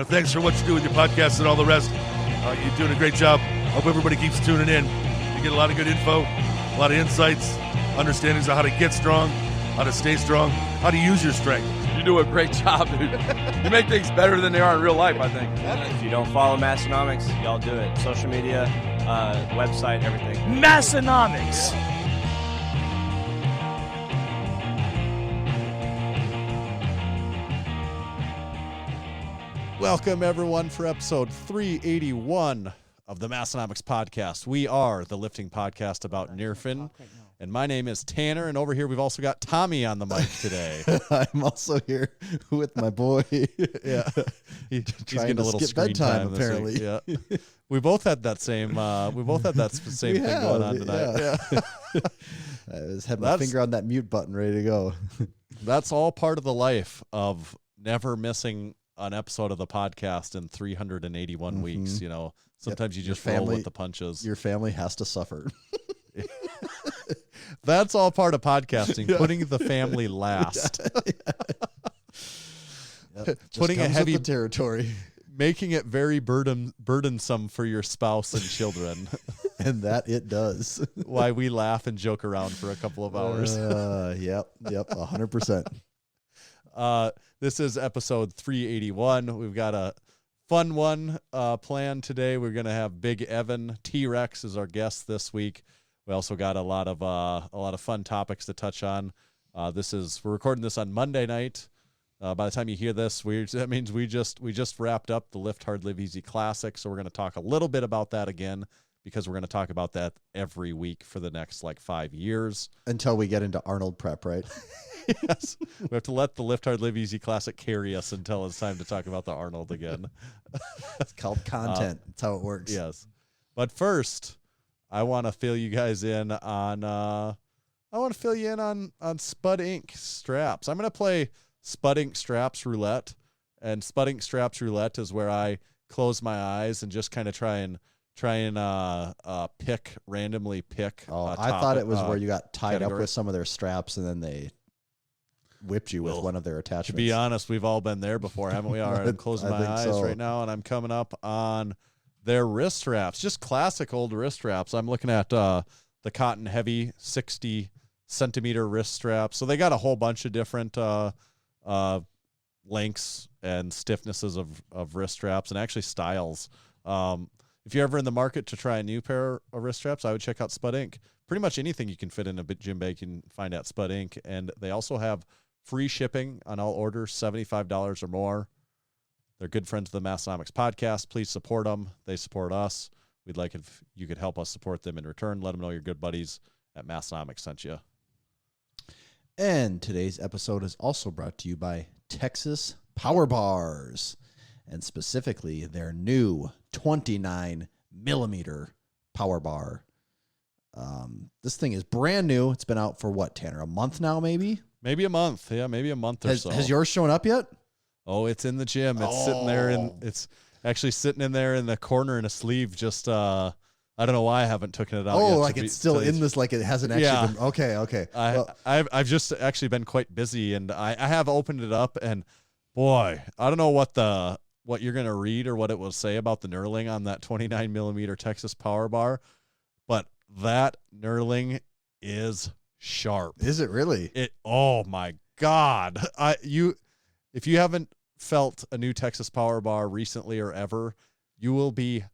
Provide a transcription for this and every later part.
thanks for what you do with your podcast and all the rest. You're doing a great job. Hope everybody keeps tuning in. You get a lot of good info, a lot of insights, understandings of how to get strong, how to stay strong, how to use your strength. You do a great job, dude. You make things better than they are in real life, I think. If you don't follow Massenomics, y'all do it. Social media, website, everything. Massenomics. Welcome, everyone, for episode 381 of the Massenomics podcast. We are the lifting podcast about Nerfin, and my name is Tanner, and over here we've also got Tommy on the mic today. I'm also here with my boy. Yeah, he's getting a little skip screen bedtime, time apparently. Yeah, we both had that same. Same thing going on tonight. Yeah. I just had my finger on that mute button, ready to go. That's all part of the life of never missing an episode of the podcast in 381 weeks. Sometimes you just roll with the punches. Your family has to suffer. That's all part of podcasting, putting the family last. Putting a heavy territory, making it very burdensome for your spouse and children. And that it does. Why we laugh and joke around for a couple of hours. Yep, 100%. This is episode 381. We've got a fun one planned today. We're going to have Big Evan T-Rex as our guest this week. We also got a lot of fun topics to touch on. We're recording this on Monday night. By the time you hear this, that means we just wrapped up the Lift Hard Live Easy Classic. So we're going to talk a little bit about that again, because we're going to talk about that every week for the next 5 years. Until we get into Arnold prep, right? Yes. We have to let the Lift Hard Live Easy Classic carry us until it's time to talk about the Arnold again. It's called content. That's how it works. Yes. But first, I want to fill you guys in on SPUD Ink straps. I'm going to play SPUD Ink straps roulette, and SPUD Ink straps roulette is where I close my eyes and just kind of try and randomly pick. I thought it was where you got tied up with some of their straps and then they whipped you with one of their attachments. To be honest, we've all been there before, haven't we? All right, I'm closing my eyes right now, and I'm coming up on their wrist straps, just classic old wrist straps. I'm looking at the Cotton Heavy 60 centimeter wrist straps. So they got a whole bunch of different lengths and stiffnesses of wrist straps, and actually styles. If you're ever in the market to try a new pair of wrist straps, I would check out SPUD Ink. Pretty much anything you can fit in a gym bag you can find at SPUD Ink. And they also have free shipping on all orders, $75 or more. They're good friends of the Massenomics podcast. Please support them. They support us. We'd like it if you could help us support them in return. Let them know your good buddies at Massenomics sent you. And today's episode is also brought to you by Texas Power Bars, and specifically their new 29 millimeter power bar. This thing is brand new. It's been out for what, Tanner? A month now, maybe? Maybe a month. Yeah, maybe a month or so. Has yours shown up yet? Oh, it's in the gym. It's sitting there, and it's actually sitting in there in the corner in a sleeve. Just I don't know why I haven't taken it out. Oh, like it's still in this, like it hasn't actually been. Okay. I've just actually been quite busy, and I have opened it up, and boy, I don't know what you're gonna read or what it will say about the knurling on that 29 millimeter Texas Power Bar, but that knurling is sharp. Is it really? Oh my God! If you haven't felt a new Texas Power Bar recently or ever, you will be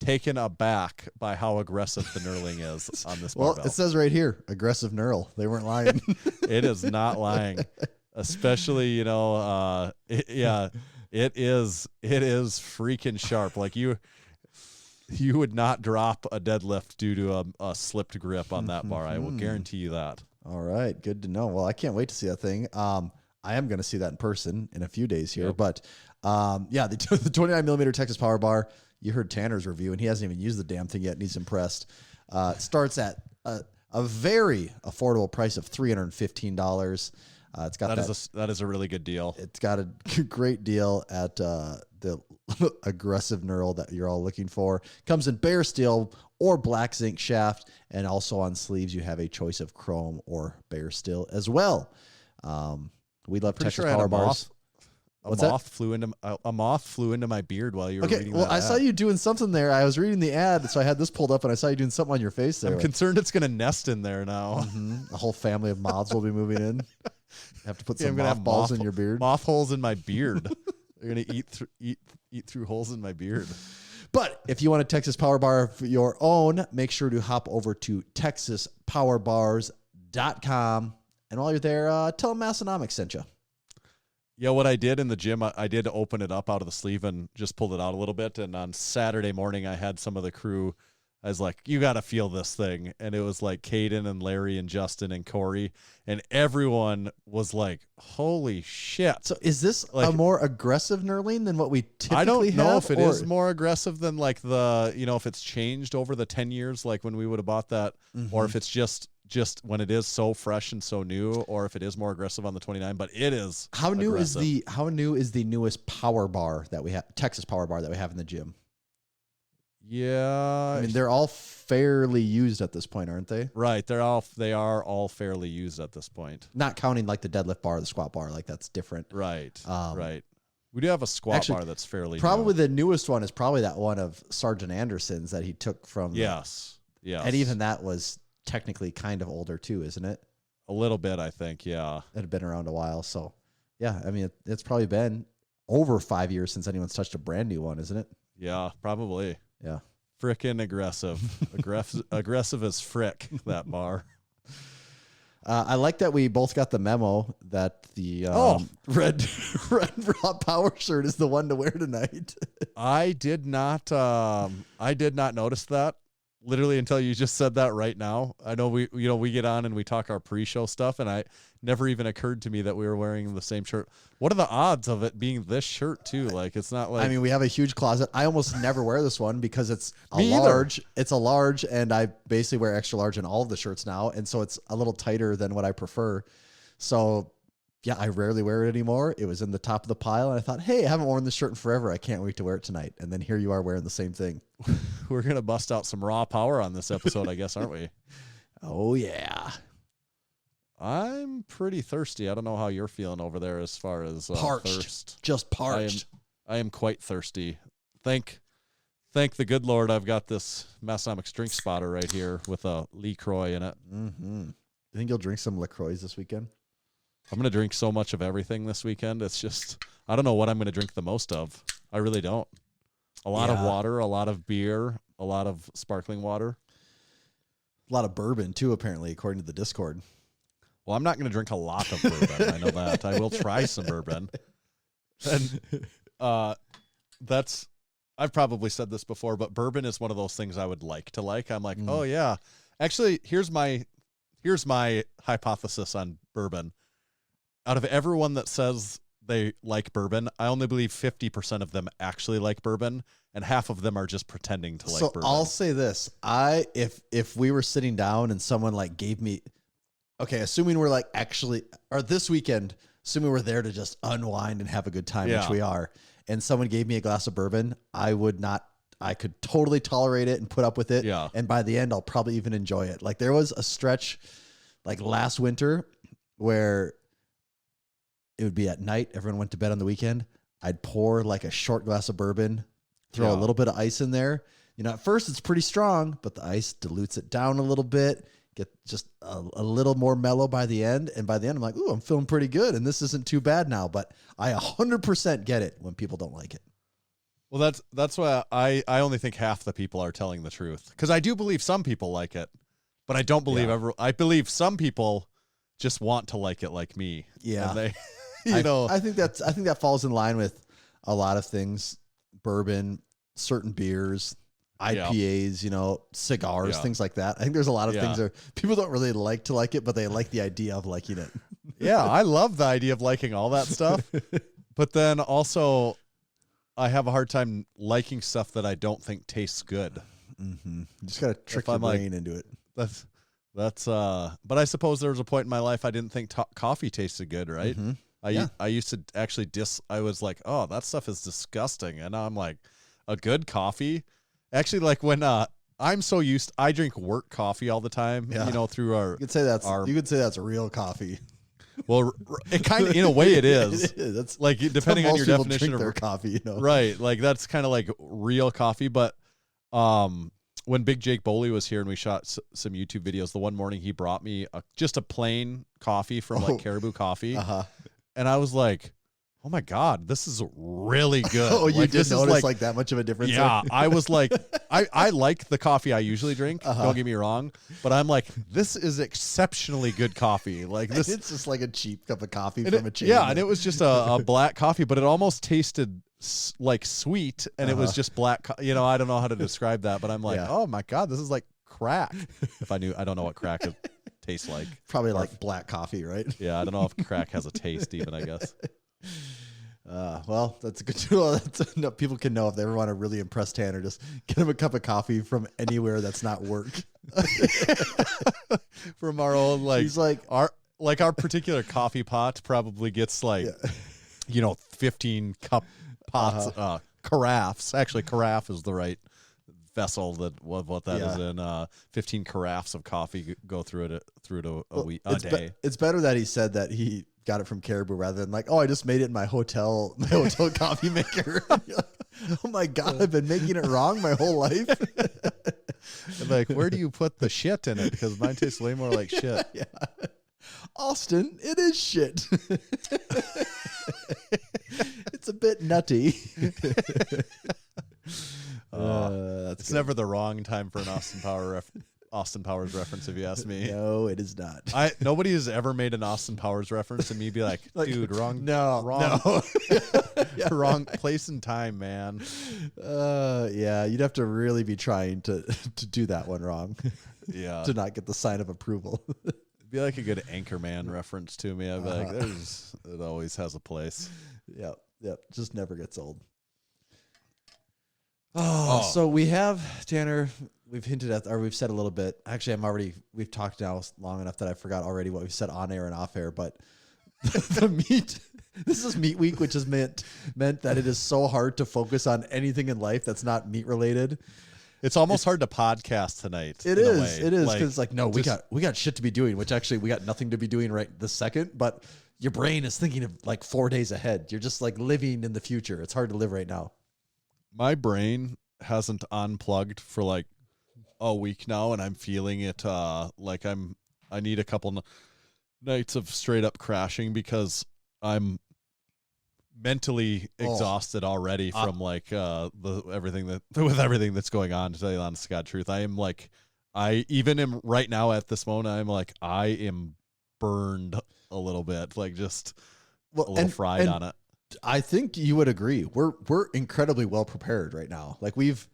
taken aback by how aggressive the knurling is on this barbell. Well, it says right here, aggressive knurl. They weren't lying. It is not lying, especially it is freaking sharp. Like you would not drop a deadlift due to a slipped grip on that bar. I will guarantee you that. All right, good to know. Well, I can't wait to see that thing. I am going to see that in person in a few days here. Yep. But the 29 millimeter Texas Power Bar. You heard Tanner's review, and he hasn't even used the damn thing yet, and he's impressed. It starts at a very affordable price of $315. It's got that is a really good deal. It's got a great deal at the aggressive knurl that you're all looking for. Comes in bare steel or black zinc shaft, and also on sleeves you have a choice of chrome or bare steel as well. We love Texas Power Bars. moth flew into my beard while you were reading well, that I ad. saw you doing something there. I was reading the ad, so I had this pulled up, and I saw you doing something on your face there. I'm concerned it's going to nest in there now. A whole family of moths will be moving in. Have to put some I'm gonna have balls in your beard. Moth holes in my beard. They're going to eat through holes in my beard. But if you want a Texas Power Bar of your own, make sure to hop over to TexasPowerBars.com. And while you're there, tell them Massenomics sent you. Yeah, what I did in the gym, I did open it up out of the sleeve and just pulled it out a little bit. And on Saturday morning, I had some of the crew. I was like, you got to feel this thing. And it was like Caden and Larry and Justin and Corey. And everyone was like, holy shit. So is this a more aggressive knurling than what we typically have? I don't know if it is more aggressive than like if it's changed over the 10 years, like when we would have bought that, or if it's just when it is so fresh and so new, or if it is more aggressive on the 29, but it is. How new aggressive. is the newest power bar that we have, Texas Power Bar that we have in the gym? Yeah. I mean, they're all fairly used at this point, aren't they? Right. They are all fairly used at this point. Not counting like the deadlift bar or the squat bar, like that's different. Right. Right. We do have a squat bar that's fairly probably new. the newest one is probably that one of Sergeant Anderson's that he took from. Yes. And even that was technically kind of older too, isn't it? A little bit, I think. Yeah. It had been around a while. So, yeah, I mean, it's probably been over 5 years since anyone's touched a brand new one, isn't it? Yeah, probably. Yeah. Frickin' aggressive. Aggressive as frick, that bar. I like that we both got the memo that the red raw power shirt is the one to wear tonight. I did not notice that literally until you just said that right now. I know we get on and we talk our pre-show stuff, and I never even occurred to me that we were wearing the same shirt. What are the odds of it being this shirt too? Like, it's not like, I mean, we have a huge closet. I almost never wear this one because it's a Me either. large. It's a large, and I basically wear extra large in all of the shirts now, and so it's a little tighter than what I prefer. So, yeah, I rarely wear it anymore. It was in the top of the pile, and I thought, hey, I haven't worn this shirt in forever. I can't wait to wear it tonight. And then here you are wearing the same thing. we're gonna bust out some raw power on this episode, I guess, aren't we? Oh yeah. I'm pretty thirsty. I don't know how you're feeling over there as far as parched. thirst. Just parched. I am quite thirsty. Thank the good Lord I've got this Massenomics drink spotter right here with a LaCroix in it. Mm-hmm. You think you'll drink some LaCroix this weekend? I'm going to drink so much of everything this weekend. It's just, I don't know what I'm going to drink the most of. I really don't. A lot of water, a lot of beer, a lot of sparkling water. A lot of bourbon, too, apparently, according to the Discord. Well, I'm not going to drink a lot of bourbon. I know that. I will try some bourbon. And I've probably said this before, but bourbon is one of those things I would like to like. I'm like, oh, yeah. Actually, here's my hypothesis on bourbon. Out of everyone that says they like bourbon, I only believe 50% of them actually like bourbon, and half of them are just pretending to like bourbon. So I'll say this. If we were sitting down and someone like gave me, okay, assuming we're like actually, or this weekend, assuming we're there to just unwind and have a good time, which we are, and someone gave me a glass of bourbon, I could totally tolerate it and put up with it. Yeah. And by the end, I'll probably even enjoy it. Like there was a stretch like last winter where it would be at night. Everyone went to bed on the weekend. I'd pour like a short glass of bourbon, throw a little bit of ice in there. You know, at first it's pretty strong, but the ice dilutes it down a little bit, get just a little more mellow by the end. And by the end, I'm like, ooh, I'm feeling pretty good. And this isn't too bad now, but I 100% get it when people don't like it. Well, that's why I only think half the people are telling the truth. Because I do believe some people like it, but I don't believe I believe some people just want to like it like me. Yeah. And they, I think that falls in line with a lot of things. Bourbon, certain beers, IPAs, cigars, things like that. I think there's a lot of things that people don't really like to like it, but they like the idea of liking it. Yeah, I love the idea of liking all that stuff. But then also, I have a hard time liking stuff that I don't think tastes good. Mm-hmm. You just got to trick your brain into it. But I suppose there was a point in my life I didn't think coffee tasted good, right? Mm-hmm. I used to actually I was like, oh, that stuff is disgusting. And now I'm like, a good coffee? Actually, like when I drink work coffee all the time, through our... You could say that's real coffee. Well, it kind of, in a way, it is. It is. That's like depending on your most people definition drink of their coffee, you know. right. Like that's kind of like real coffee. But when Big Jake Boley was here and we shot some YouTube videos, the one morning he brought me just a plain coffee from like Caribou Coffee, and I was like, oh my God, this is really good. Oh, you like, did notice like that much of a difference? Yeah, I was like, I like the coffee I usually drink. Don't get me wrong, but I'm like, this is exceptionally good coffee. Like this, it's just like a cheap cup of coffee from a chain. Yeah, and it was just a black coffee, but it almost tasted like sweet, and it was just black. You know, I don't know how to describe that, but I'm like, oh my God, this is like crack. If I knew, I don't know what crack tastes like. Probably like black coffee, right? Yeah, I don't know if crack has a taste even, I guess. Well, that's a good tool. People can know if they ever want to really impress Tanner, just get him a cup of coffee from anywhere that's not work. From our own, like, he's like our particular coffee pot probably gets like, 15 cup pots, carafes. Actually, carafe is the right vessel what that is in. 15 carafes of coffee go through it a day. It's better that he said that he got it from Caribou rather than like, oh, I just made it in my hotel coffee maker. Like, oh my God, I've been making it wrong my whole life. Like, where do you put the shit in it? Because mine tastes way more like shit. Yeah. Austin, it is shit. It's a bit nutty. It's good. Never the wrong time for an Austin Powers reference, if you ask me. No, it is not. Nobody has ever made an Austin Powers reference and me be like, dude, wrong. No. Wrong place and time, man. Yeah, you'd have to really be trying to do that one wrong. Yeah. To not get the sign of approval. It'd be like a good Anchorman reference to me. I'd be like, it always has a place. Yep. Just never gets old. So we have, Tanner, we've hinted at, or we've said a little bit. Actually, we've talked now long enough that I forgot already what we've said on air and off air, but the meat, this is meat week, which has meant that it is so hard to focus on anything in life that's not meat related. It's almost hard to podcast tonight. It is. Because it's like, no, we got shit to be doing, which actually we got nothing to be doing right this second, but your brain is thinking of like 4 days ahead. You're just like living in the future. It's hard to live right now. My brain hasn't unplugged for like a week now, and I'm feeling it like I need a couple nights of straight up crashing because I'm mentally exhausted already from like everything that's going on. To tell you the honest to God truth, I am like, I even am right now at this moment. I'm like, I am burned a little bit, like just a little fried on it. I think you would agree. We're incredibly well prepared right now. Like we've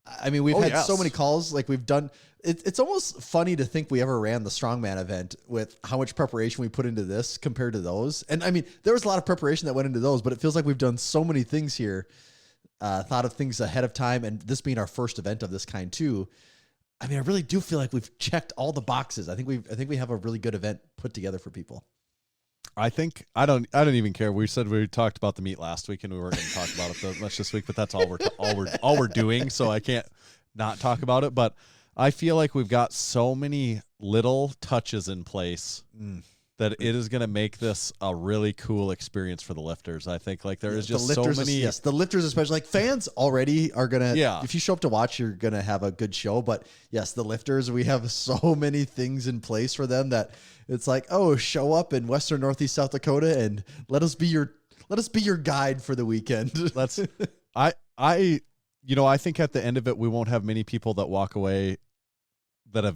had so many calls. Like we've done. It's almost funny to think we ever ran the strongman event with how much preparation we put into this compared to those. And I mean, there was a lot of preparation that went into those, but it feels like we've done so many things here, thought of things ahead of time, and this being our first event of this kind too. I mean, I really do feel like we've checked all the boxes. I think we have a really good event put together for people. I think I don't even care. We talked about the meat last week, and we weren't going to talk about it that much this week. But that's all we're doing. So I can't not talk about it. But I feel like we've got so many little touches in place that it is going to make this a really cool experience for the lifters. I think like there is just so many. Yes, the lifters especially, like fans already are gonna. Yeah. If you show up to watch, you're gonna have a good show. But yes, the lifters, we have so many things in place for them that. It's like, oh, show up in Western Northeast South Dakota and let us be your guide for the weekend. That's I think at the end of it we won't have many people that walk away that have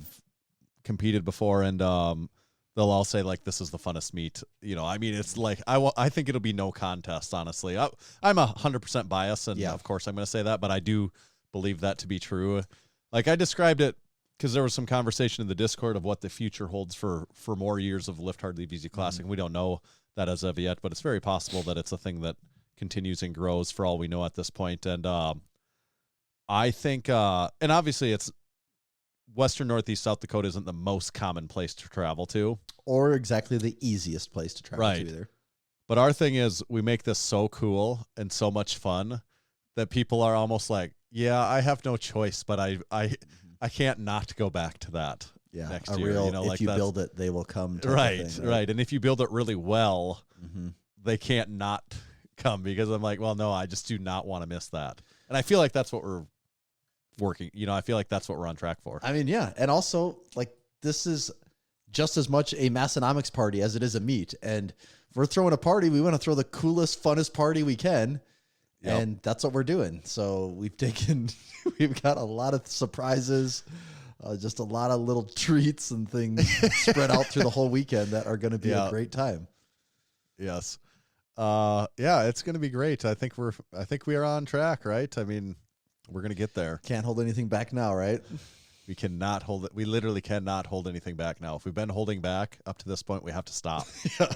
competed before and they'll all say like this is the funnest meet. I mean it's like I think it'll be no contest, honestly. I'm 100% biased and of course I'm going to say that, but I do believe that to be true. Like I described it because there was some conversation in the Discord of what the future holds for more years of Lift Hard Leave Easy Classic. We don't know that as of yet, but it's very possible that it's a thing that continues and grows for all we know at this point. And I think, and obviously it's Western Northeast South Dakota isn't the most common place to travel to. Or exactly the easiest place to travel to either. But our thing is we make this so cool and so much fun that people are almost like, yeah, I have no choice, but I can't not go back to that. next a year. real, You know, if like you that's- build it, they will come. type of right, thing, right. And if you build it really well, Mm-hmm. they can't not come because I'm like, well, no, I just do not want to miss that. And I feel like that's what we're working. You know, I feel like that's what we're on track for. I mean, yeah. And also, like, this is just as much a Massenomics party as it is a meet. And if we're throwing a party, we want to throw the coolest, funnest party we can. Yep. And that's what we're doing. So we've got a lot of surprises, just a lot of little treats and things spread out through the whole weekend that are going to be a great time. Yes. Yeah, it's going to be great. I think we are on track, right? I mean, we're going to get there. Can't hold anything back now, right? We cannot hold it. We literally cannot hold anything back now. If we've been holding back up to this point, we have to stop. Yeah,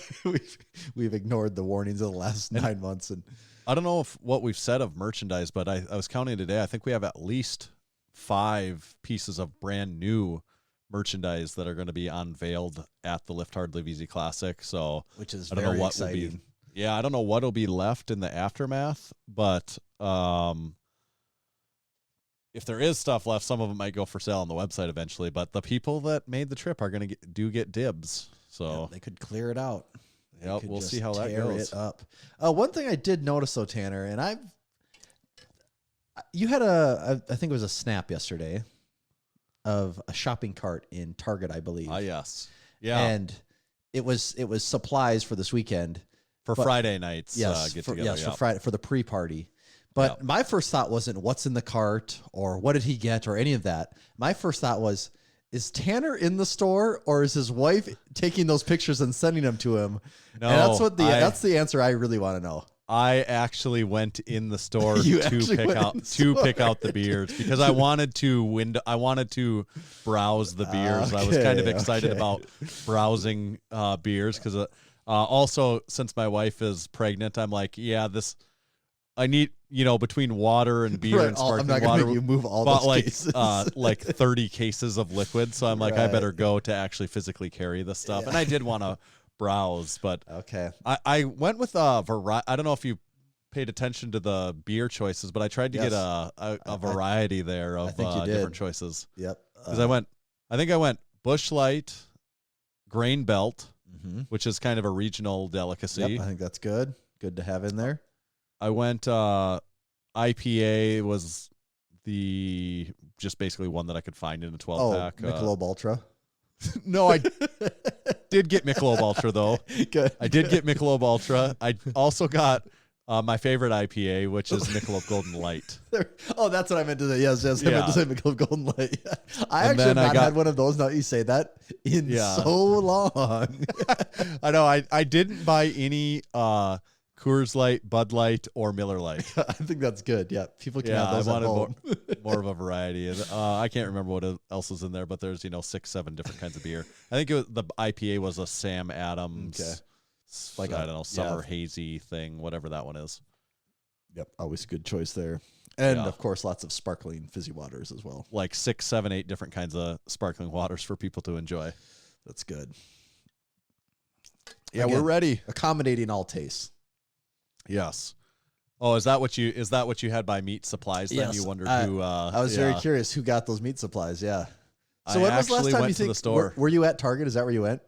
we've ignored the warnings of the last 9 months. And I don't know what we've said of merchandise, but I was counting today. I think we have at least 5 pieces of brand new merchandise that are going to be unveiled at the Lift Hard Live Easy Classic. So which is I don't very know what exciting. will be. Yeah, I don't know what will be left in the aftermath, but if there is stuff left, some of it might go for sale on the website eventually. But the people that made the trip are going to get dibs. So Yeah, they could clear it out. They yep, could we'll just see how that tear goes. it up. One thing I did notice though, Tanner, and you had I think it was a snap yesterday of a shopping cart in Target, I believe. Yes. Yeah. And it was supplies for this weekend. For Friday nights, Yes, get for, together. yes, for Friday for the pre-party. But my first thought wasn't what's in the cart or what did he get or any of that. My first thought was, is Tanner in the store or is his wife taking those pictures and sending them to him? No, and that's the answer I really want to know. I actually went in the store You to actually pick went out in the pick out the beers because I wanted to browse the beers. I was kind of excited about browsing beers because also since my wife is pregnant, I'm like, yeah, I need, between water and beer Right, and I'm sparkling not gonna water, make you move all bought those like cases. like 30 cases of liquid. So I'm like, I Right. better go to actually physically carry this stuff. And I did want to browse, but Okay. I went with a variety. I don't know if you paid attention to the beer choices, but I tried to Yes. get a variety there of think you did. different choices. Yep. Because I think I went Busch Light, Grain Belt, Mhm. which is kind of a regional delicacy. Yep, I think that's good. Good to have in there. I went IPA was just basically one that I could find in a 12 pack. Michelob Ultra. No, I did get Michelob Ultra though. Good. I did get Michelob Ultra. I also got my favorite IPA, which is Michelob Golden Light. Oh, that's what I meant to say. Yes, I meant to say Michelob Golden Light. I And actually have then I not got- had one of those. Now you say that in so long. I know. I didn't buy any Coors Light, Bud Light, or Miller Light. I think that's good. Yeah, people can Yeah, have those I at wanted home. more of a variety. And, I can't remember what else is in there, but there's 6, 7 different kinds of beer. I think the IPA was a Sam Adams, Okay. like I don't know, summer hazy thing, whatever that one is. Yep, always a good choice there. And Yeah. of course, lots of sparkling fizzy waters as well. Like 6, 7, 8 different kinds of sparkling waters for people to enjoy. That's good. Yeah, Again, we're ready. Accommodating all tastes. Yes. Oh, is that what you had by meat supplies? Then Yes, you wondered I- who? I was very curious who got those meat supplies. Yeah. I So when was the last actually time went you to think the store. Were you at Target? Is that where you went?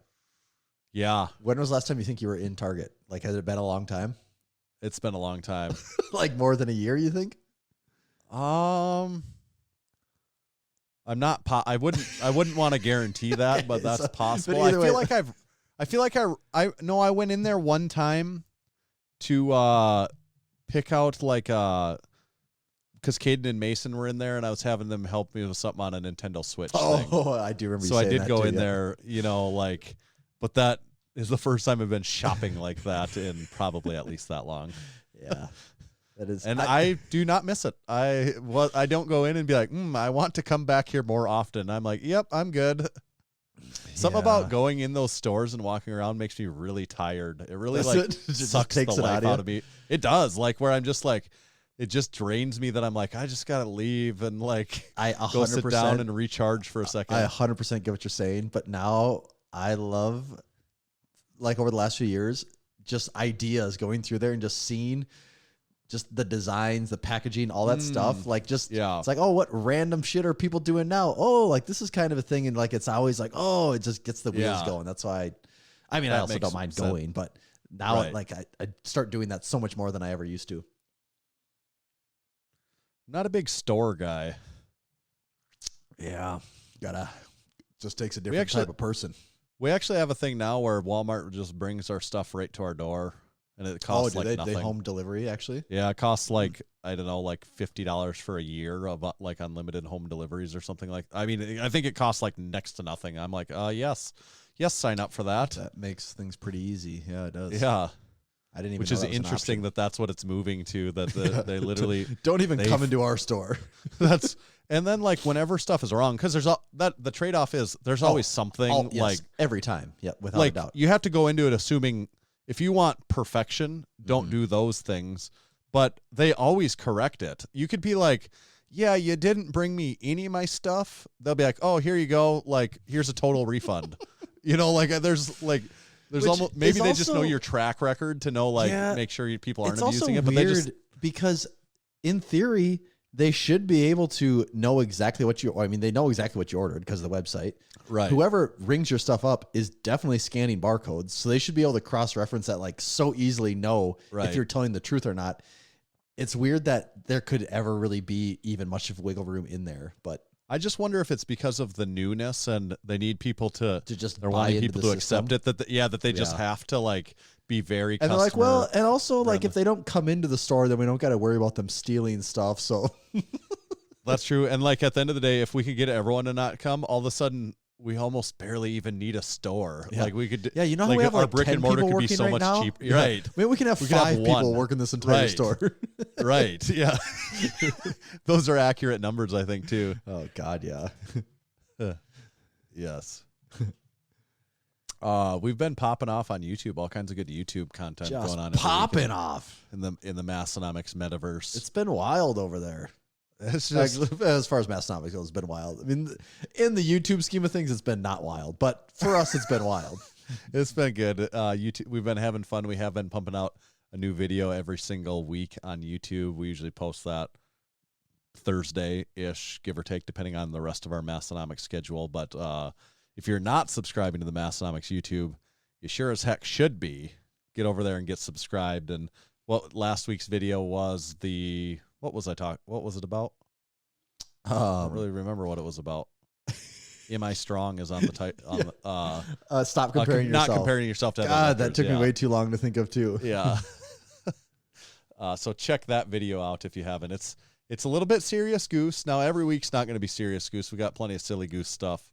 Yeah, When was the last time you think you were in Target? Like, has it been a long time? it's been a long time. Like more than a year, you think? I'm not. I wouldn't want to guarantee that, but that's So- possible. but I either way- feel like I went in there one time to pick out because Caden and Mason were in there, and I was having them help me with something on a Nintendo Switch thing. Oh, I do remember. So you I saying did that go too, in yeah. there, but that is the first time I've been shopping like that in probably at least that long. Yeah, that is. And I do not miss it. I don't go in and be like, I want to come back here more often. I'm like, yep, I'm good. Something about going in those stores and walking around makes me really tired. It really Does it? It just sucks takes the it out life of out you? of me. It does. Like where I'm just like, it just drains me that I'm like, I just gotta leave and like I go sit 100%. down and recharge for a second. I 100% get what you're saying, but now I love, like over the last few years, just ideas going through there and just seeing just the designs, the packaging, all that stuff. Like it's like, oh, what random shit are people doing now? Oh, like this is kind of a thing. And like, it's always like, oh, it just gets the wheels going. That's why I also don't mind going, but now like I start doing that so much more than I ever used to. Not a big store guy. Yeah. Just takes a different type of person. We actually have a thing now where Walmart just brings our stuff right to our door. And it costs nothing. They home delivery actually? Yeah, it costs like, I don't know, like $50 for a year of like unlimited home deliveries or something like. I mean, I think it costs like next to nothing. I'm like, yes, sign up for that. That makes things pretty easy. Yeah, it does. Yeah, I didn't even. Which know is that was an interesting option. that's what it's moving to. That they literally don't even come into our store. And then like whenever stuff is wrong, because the trade off is there's always something like every time. Yeah, without like a doubt. you have to go into it assuming. If you want perfection, don't do those things. But they always correct it. You could be like, yeah, you didn't bring me any of my stuff. They'll be like, oh, here you go. Like, here's a total refund. Like there's almost maybe they just know your track record to know make sure people aren't abusing it. But weird they just because in theory they should be able to know exactly what they know exactly what you ordered because of the website. Right. Whoever rings your stuff up is definitely scanning barcodes. So they should be able to cross-reference that like so easily know if you're telling the truth or not. It's weird that there could ever really be even much of wiggle room in there. But I just wonder if it's because of the newness and they need people to just they're wanting people to accept it that they just have to like be very and they're like, well, and also like if they don't come into the store, then we don't got to worry about them stealing stuff. So that's true. And like at the end of the day, if we could get everyone to not come, all of a sudden we almost barely even need a store. Yeah. Like we could, you know, like we have our like brick 10 and mortar people could be working so right much now. cheaper. Yeah. Right. I mean, we can have 5 people working this entire store. Right. Yeah. Those are accurate numbers, I think, too. Oh God. Yeah. Yes. We've been popping off on YouTube, all kinds of good YouTube content going on. Popping off in the Massenomics metaverse. It's been wild over there. It's just as far as Massenomics goes, it's been wild. I mean, in the YouTube scheme of things, it's been not wild, but for us, it's been wild. It's been good. YouTube, we've been having fun. We have been pumping out a new video every single week on YouTube. We usually post that Thursday-ish, give or take, depending on the rest of our Massenomics schedule. But if you're not subscribing to the Massenomics YouTube, you sure as heck should be. Get over there and get subscribed. And last week's video was what was it about? I don't really remember what it was about. Am I Strong is on the title. Stop comparing yourself. Not comparing yourself to other God, that lifters, took me way too long to think of too. Yeah. So check that video out if you haven't. It's a little bit serious goose. Now every week's not going to be serious goose. We got plenty of silly goose stuff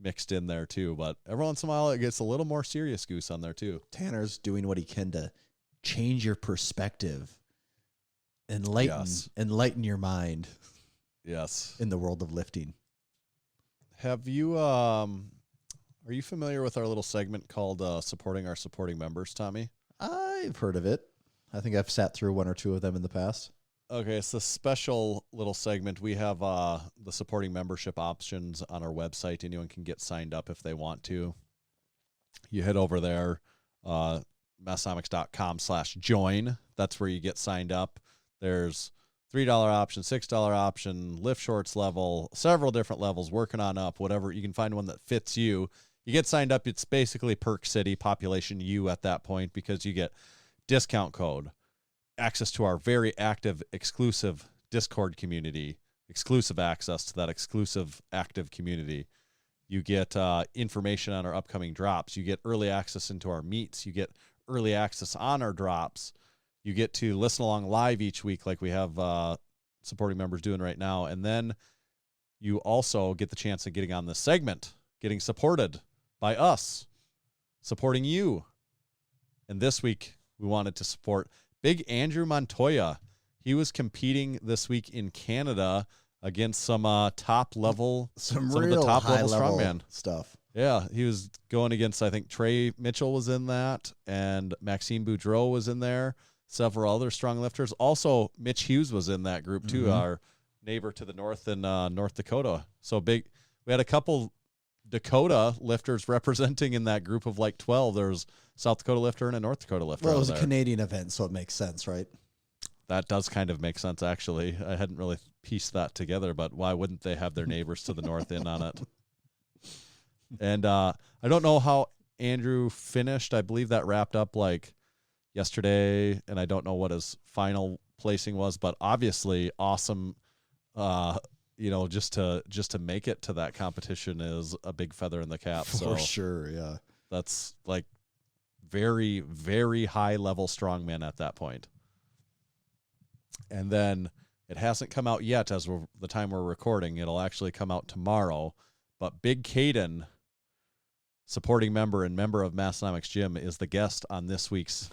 mixed in there too, but every once in a while it gets a little more serious goose on there too. Tanner's doing what he can to change your perspective. Enlighten your mind. Yes. In the world of lifting. Have you are you familiar with our little segment called supporting our supporting members, Tommy? I've heard of it. I think I've sat through 1 or 2 of them in the past. Okay, it's a special little segment. We have the supporting membership options on our website. Anyone can get signed up if they want to. You head over there, Massenomics.com/join. That's where you get signed up. There's $3 option, $6 option, lift shorts level, several different levels, working on up, whatever. You can find one that fits you. You get signed up. It's basically Perk City, population U at that point, because you get discount code, access to our very active, exclusive Discord community, exclusive access to that exclusive, active community. You get information on our upcoming drops. You get early access into our meets. You get early access on our drops. You get to listen along live each week like we have supporting members doing right now. And then you also get the chance of getting on this segment, getting supported by us, supporting you. And this week, we wanted to support Big Andrew Montoya. He was competing this week in Canada against some top level, some of real the top high level strongman stuff. Yeah, he was going against, I think, Trey Mitchell was in that, and Maxime Boudreau was in there, several other strong lifters. Also, Mitch Hughes was in that group, too, our neighbor to the north in North Dakota. So big. We had a couple Dakota lifters representing in that group of like 12. There was South Dakota lifter and a North Dakota lifter. Well, it was a Canadian event, so it makes sense, right? that does kind of make sense, actually. I hadn't really pieced that together, but why wouldn't they have their neighbors to the north in on it? And I don't know how Andrew finished. I believe that wrapped up like yesterday, and I don't know what his final placing was, but obviously awesome. Just to make it to that competition is a big feather in the cap. For sure, yeah. That's like very, very high level strongman at that point. And then it hasn't come out yet as the time we're recording. It'll actually come out tomorrow. But Big Caden, supporting member and member of Massenomics Gym, is the guest on this week's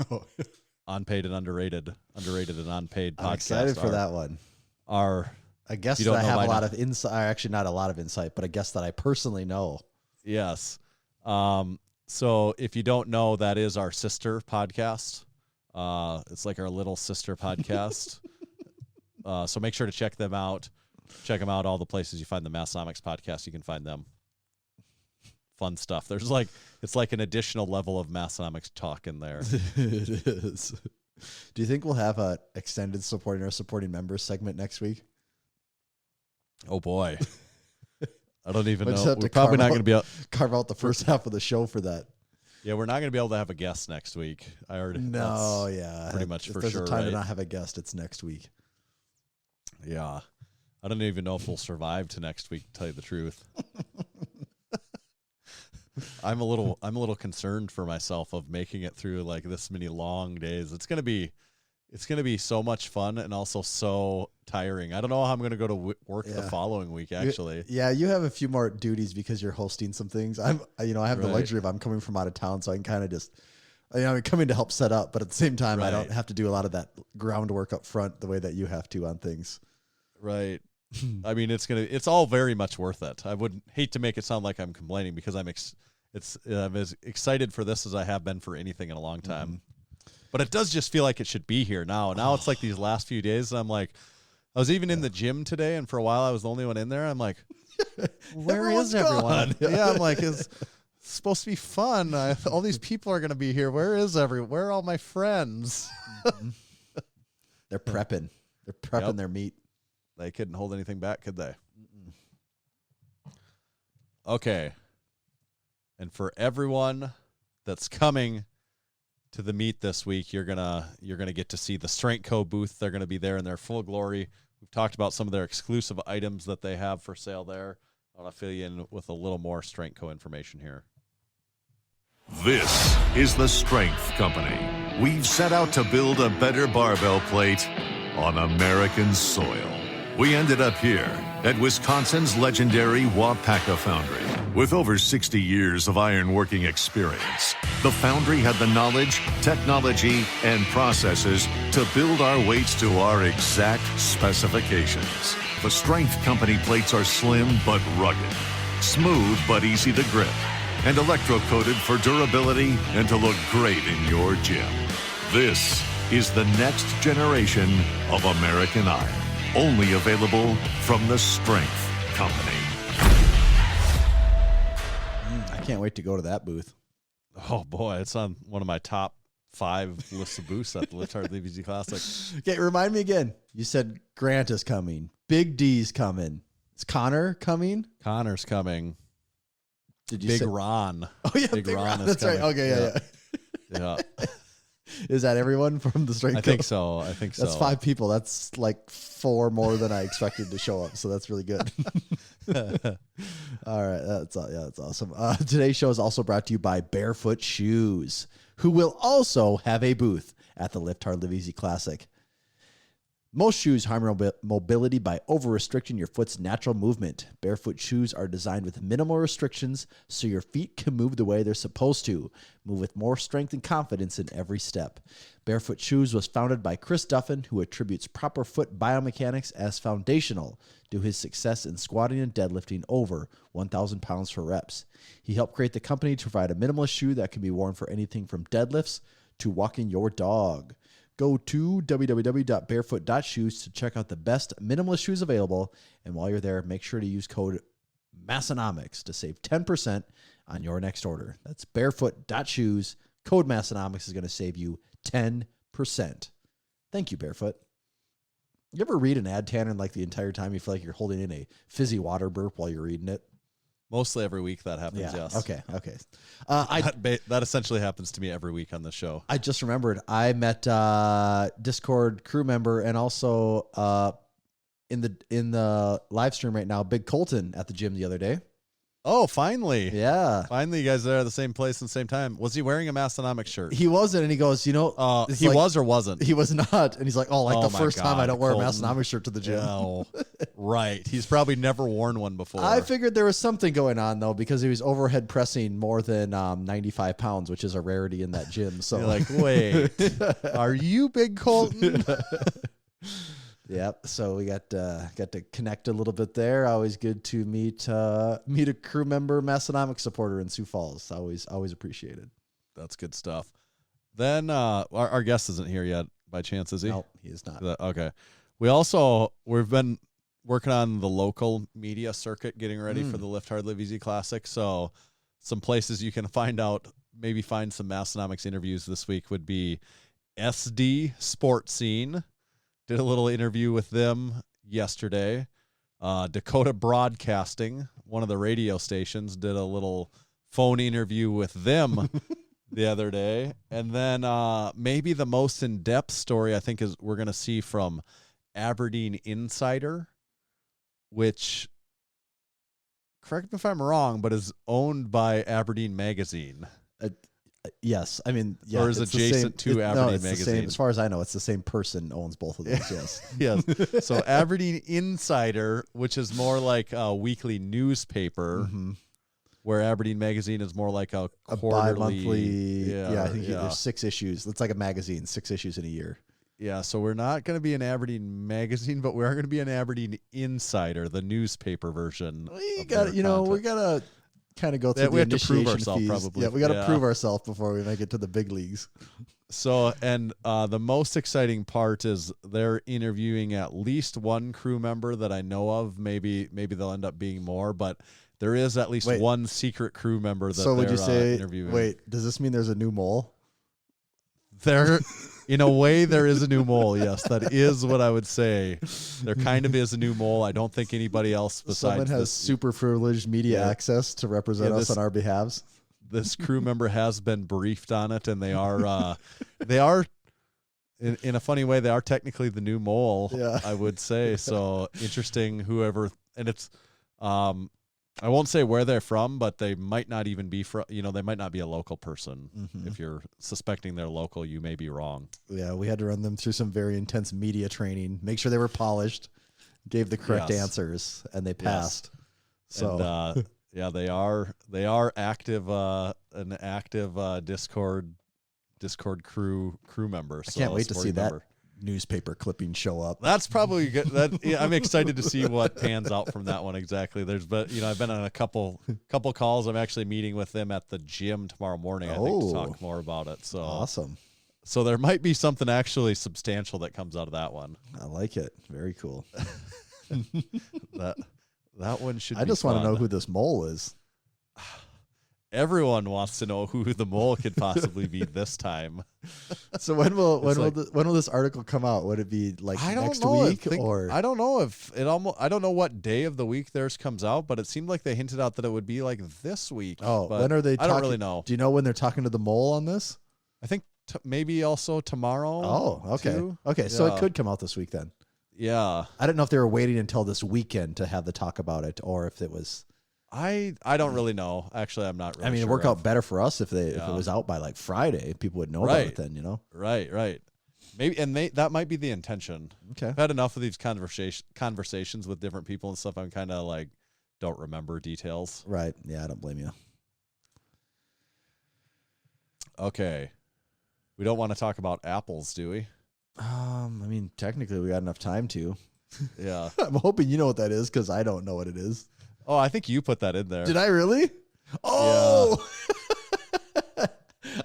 Unpaid and Underrated and Unpaid podcast. I'm excited for that one. I guess that I have a lot of insight. Actually, not a lot of insight, but I guess that I personally know. Yes. So if you don't know, that is our sister podcast. It's like our little sister podcast. So make sure to check them out. Check them out. All the places you find the Massenomics podcast, you can find them. Fun stuff. It's like an additional level of Massenomics talk in there. It is. Do you think we'll have a extended supporting members segment next week? Oh boy. I don't even know. We're probably not going to be able carve out the first half of the show for that. Yeah, we're not going to be able to have a guest next week. I already No, yeah. Pretty much for sure. If there's a time right? to not have a guest, it's next week. Yeah. I don't even know if we'll survive to next week, to tell you the truth. I'm a little concerned for myself of making it through like this many long days. It's going to be so much fun and also so tiring. I don't know how I'm going to go to work the following week, actually. You have a few more duties because you're hosting some things. I have the luxury of I'm coming from out of town, so I can kind of just, I'm coming to help set up, but at the same time, I don't have to do a lot of that groundwork up front the way that you have to on things. Right. I mean, it's all very much worth it. I would hate to make it sound like I'm complaining because I'm as excited for this as I have been for anything in a long time. Mm-hmm. But it does just feel like it should be here now. Now it's like these last few days, and I'm like, I was even in the gym today, and for a while I was the only one in there. I'm like, where is everyone? Yeah, I'm like, it's supposed to be fun. All these people are going to be here. Where are all my friends? They're prepping. They're prepping their meat. They couldn't hold anything back, could they? Mm-mm. Okay. And for everyone that's coming to the meet this week, you're gonna get to see the Strength Co booth. They're gonna be there in their full glory. We've talked about some of their exclusive items that they have for sale there. I want to fill you in with a little more Strength Co information here. This is the Strength Company. We've set out to build a better barbell plate on American soil. We ended up here at Wisconsin's legendary Wapaka Foundry. With over 60 years of ironworking experience, the foundry had the knowledge, technology, and processes to build our weights to our exact specifications. The Strength Company plates are slim but rugged, smooth but easy to grip, and electro-coated for durability and to look great in your gym. This is the next generation of American iron. Only available from the Strength Company. I can't wait to go to that booth. Oh boy, it's on one of my top 5 lists of booths at the Lift Hard Live Easy Classic. Okay, remind me again. You said Grant is coming. Big D's coming. Is Connor coming? Connor's coming. Did you Big say Ron? Oh yeah, Big Ron is That's coming. right. Okay, yeah. Is that everyone from the Strength? I think so. That's 5 people. That's like 4 more than I expected to show up. So that's really good. All right, that's awesome. Today's show is also brought to you by Bearfoot Shoes, who will also have a booth at the Lift Hard Live Easy Classic. Most shoes harm mobility by over-restricting your foot's natural movement. Barefoot shoes are designed with minimal restrictions so your feet can move the way they're supposed to. Move with more strength and confidence in every step. Barefoot Shoes was founded by Chris Duffin, who attributes proper foot biomechanics as foundational to his success in squatting and deadlifting over 1,000 pounds for reps. He helped create the company to provide a minimalist shoe that can be worn for anything from deadlifts to walking your dog. Go to www.barefoot.shoes to check out the best minimalist shoes available. And while you're there, make sure to use code Massenomics to save 10% on your next order. That's barefoot.shoes. Code Massenomics is going to save you 10%. Thank you, Barefoot. You ever read an ad, Tanner, and like the entire time you feel like you're holding in a fizzy water burp while you're reading it? Mostly every week that happens, yes. Okay. That essentially happens to me every week on the show. I just remembered I met Discord crew member and also in the live stream right now, Big Colton at the gym the other day. Oh, finally. Yeah. Finally, you guys are at the same place and the same time. Was he wearing a Massenomics shirt? He wasn't, and he goes, he like, was or wasn't? He was not. And he's like, the first time I don't wear a Colton. Massenomics shirt to the gym. No. Right. He's probably never worn one before. I figured there was something going on, though, because he was overhead pressing more than 95 pounds, which is a rarity in that gym. So, you're like, wait, are you Big Colton? Yep. So we got to connect a little bit there. Always good to meet a crew member, Massenomics supporter in Sioux Falls. Always appreciated. That's good stuff. Then our guest isn't here yet by chance, is he? No, he is not. Okay. We've been working on the local media circuit, getting ready for the Lift Hard Live Easy Classic. So some places you can find some Massenomics interviews this week would be SD Sports Scene. Did a little interview with them yesterday. Dakota Broadcasting, one of the radio stations, did a little phone interview with them the other day. And then maybe the most in-depth story I think is we're going to see from Aberdeen Insider, which, correct me if I'm wrong, but is owned by Aberdeen Magazine. Yes, I mean, yeah, or is adjacent to Aberdeen Magazine. As far as I know, it's the same person owns both of those. Yes, yes. So Aberdeen Insider, which is more like a weekly newspaper, where Aberdeen Magazine is more like a quarterly, bi-monthly. I think there's 6 issues. It's like a magazine, 6 issues in a year. Yeah, so we're not going to be an Aberdeen Magazine, but we are going to be an Aberdeen Insider, the newspaper version. We got to kind of go through we the have to prove initiation ourselves, fees. probably. Yeah, we got to prove ourselves before we make it to the big leagues. So, and the most exciting part is they're interviewing at least one crew member that I know of. Maybe they'll end up being more, but there is at least one secret crew member that they're interviewing. Wait, does this mean there's a new mole? There, in a way, there is a new mole. Yes, that is what I would say. There kind of is a new mole. I don't think anybody else besides someone has super privileged media access to represent us on our behalves. This crew member has been briefed on it, and they are in a funny way, they are technically the new mole. Yeah. I would say. So interesting. And it's I won't say where they're from, but they might not even be from, they might not be a local person. If you're suspecting they're local, you may be wrong. Yeah, we had to run them through some very intense media training, make sure they were polished, gave the correct answers, and they passed. Yes. So, and, they are active, an active Discord crew member. I can't wait to see that newspaper clipping show up. That's probably good. I'm excited to see what pans out from that one exactly. I've been on a couple calls. I'm actually meeting with them at the gym tomorrow morning. I think to talk more about it. So awesome. So there might be something actually substantial that comes out of that one. I like it. Very cool. That one should. I just want to know who this mole is. Everyone wants to know who the mole could possibly be this time. So when will this article come out? Would it be like next week or I don't know if it I don't know what day of the week theirs comes out, but it seemed like they hinted out that it would be like this week. Oh, when are they? I don't really know. Do you know when they're talking to the mole on this? I think maybe also tomorrow. Oh, okay. Too. Okay, so it could come out this week then. Yeah. I don't know if they were waiting until this weekend to have the talk about it or if it was. I don't really know. Actually, I'm not really sure. It'd work out better for us if it was out by like Friday. People would know about it then, Right. Maybe, and that might be the intention. Okay. I've had enough of these conversations with different people and stuff. I'm kind of like, don't remember details. Right. Yeah, I don't blame you. Okay. We don't want to talk about apples, do we? I mean, technically we got enough time to. Yeah. I'm hoping you know what that is because I don't know what it is. Oh, I think you put that in there. Did I really? Oh, yeah.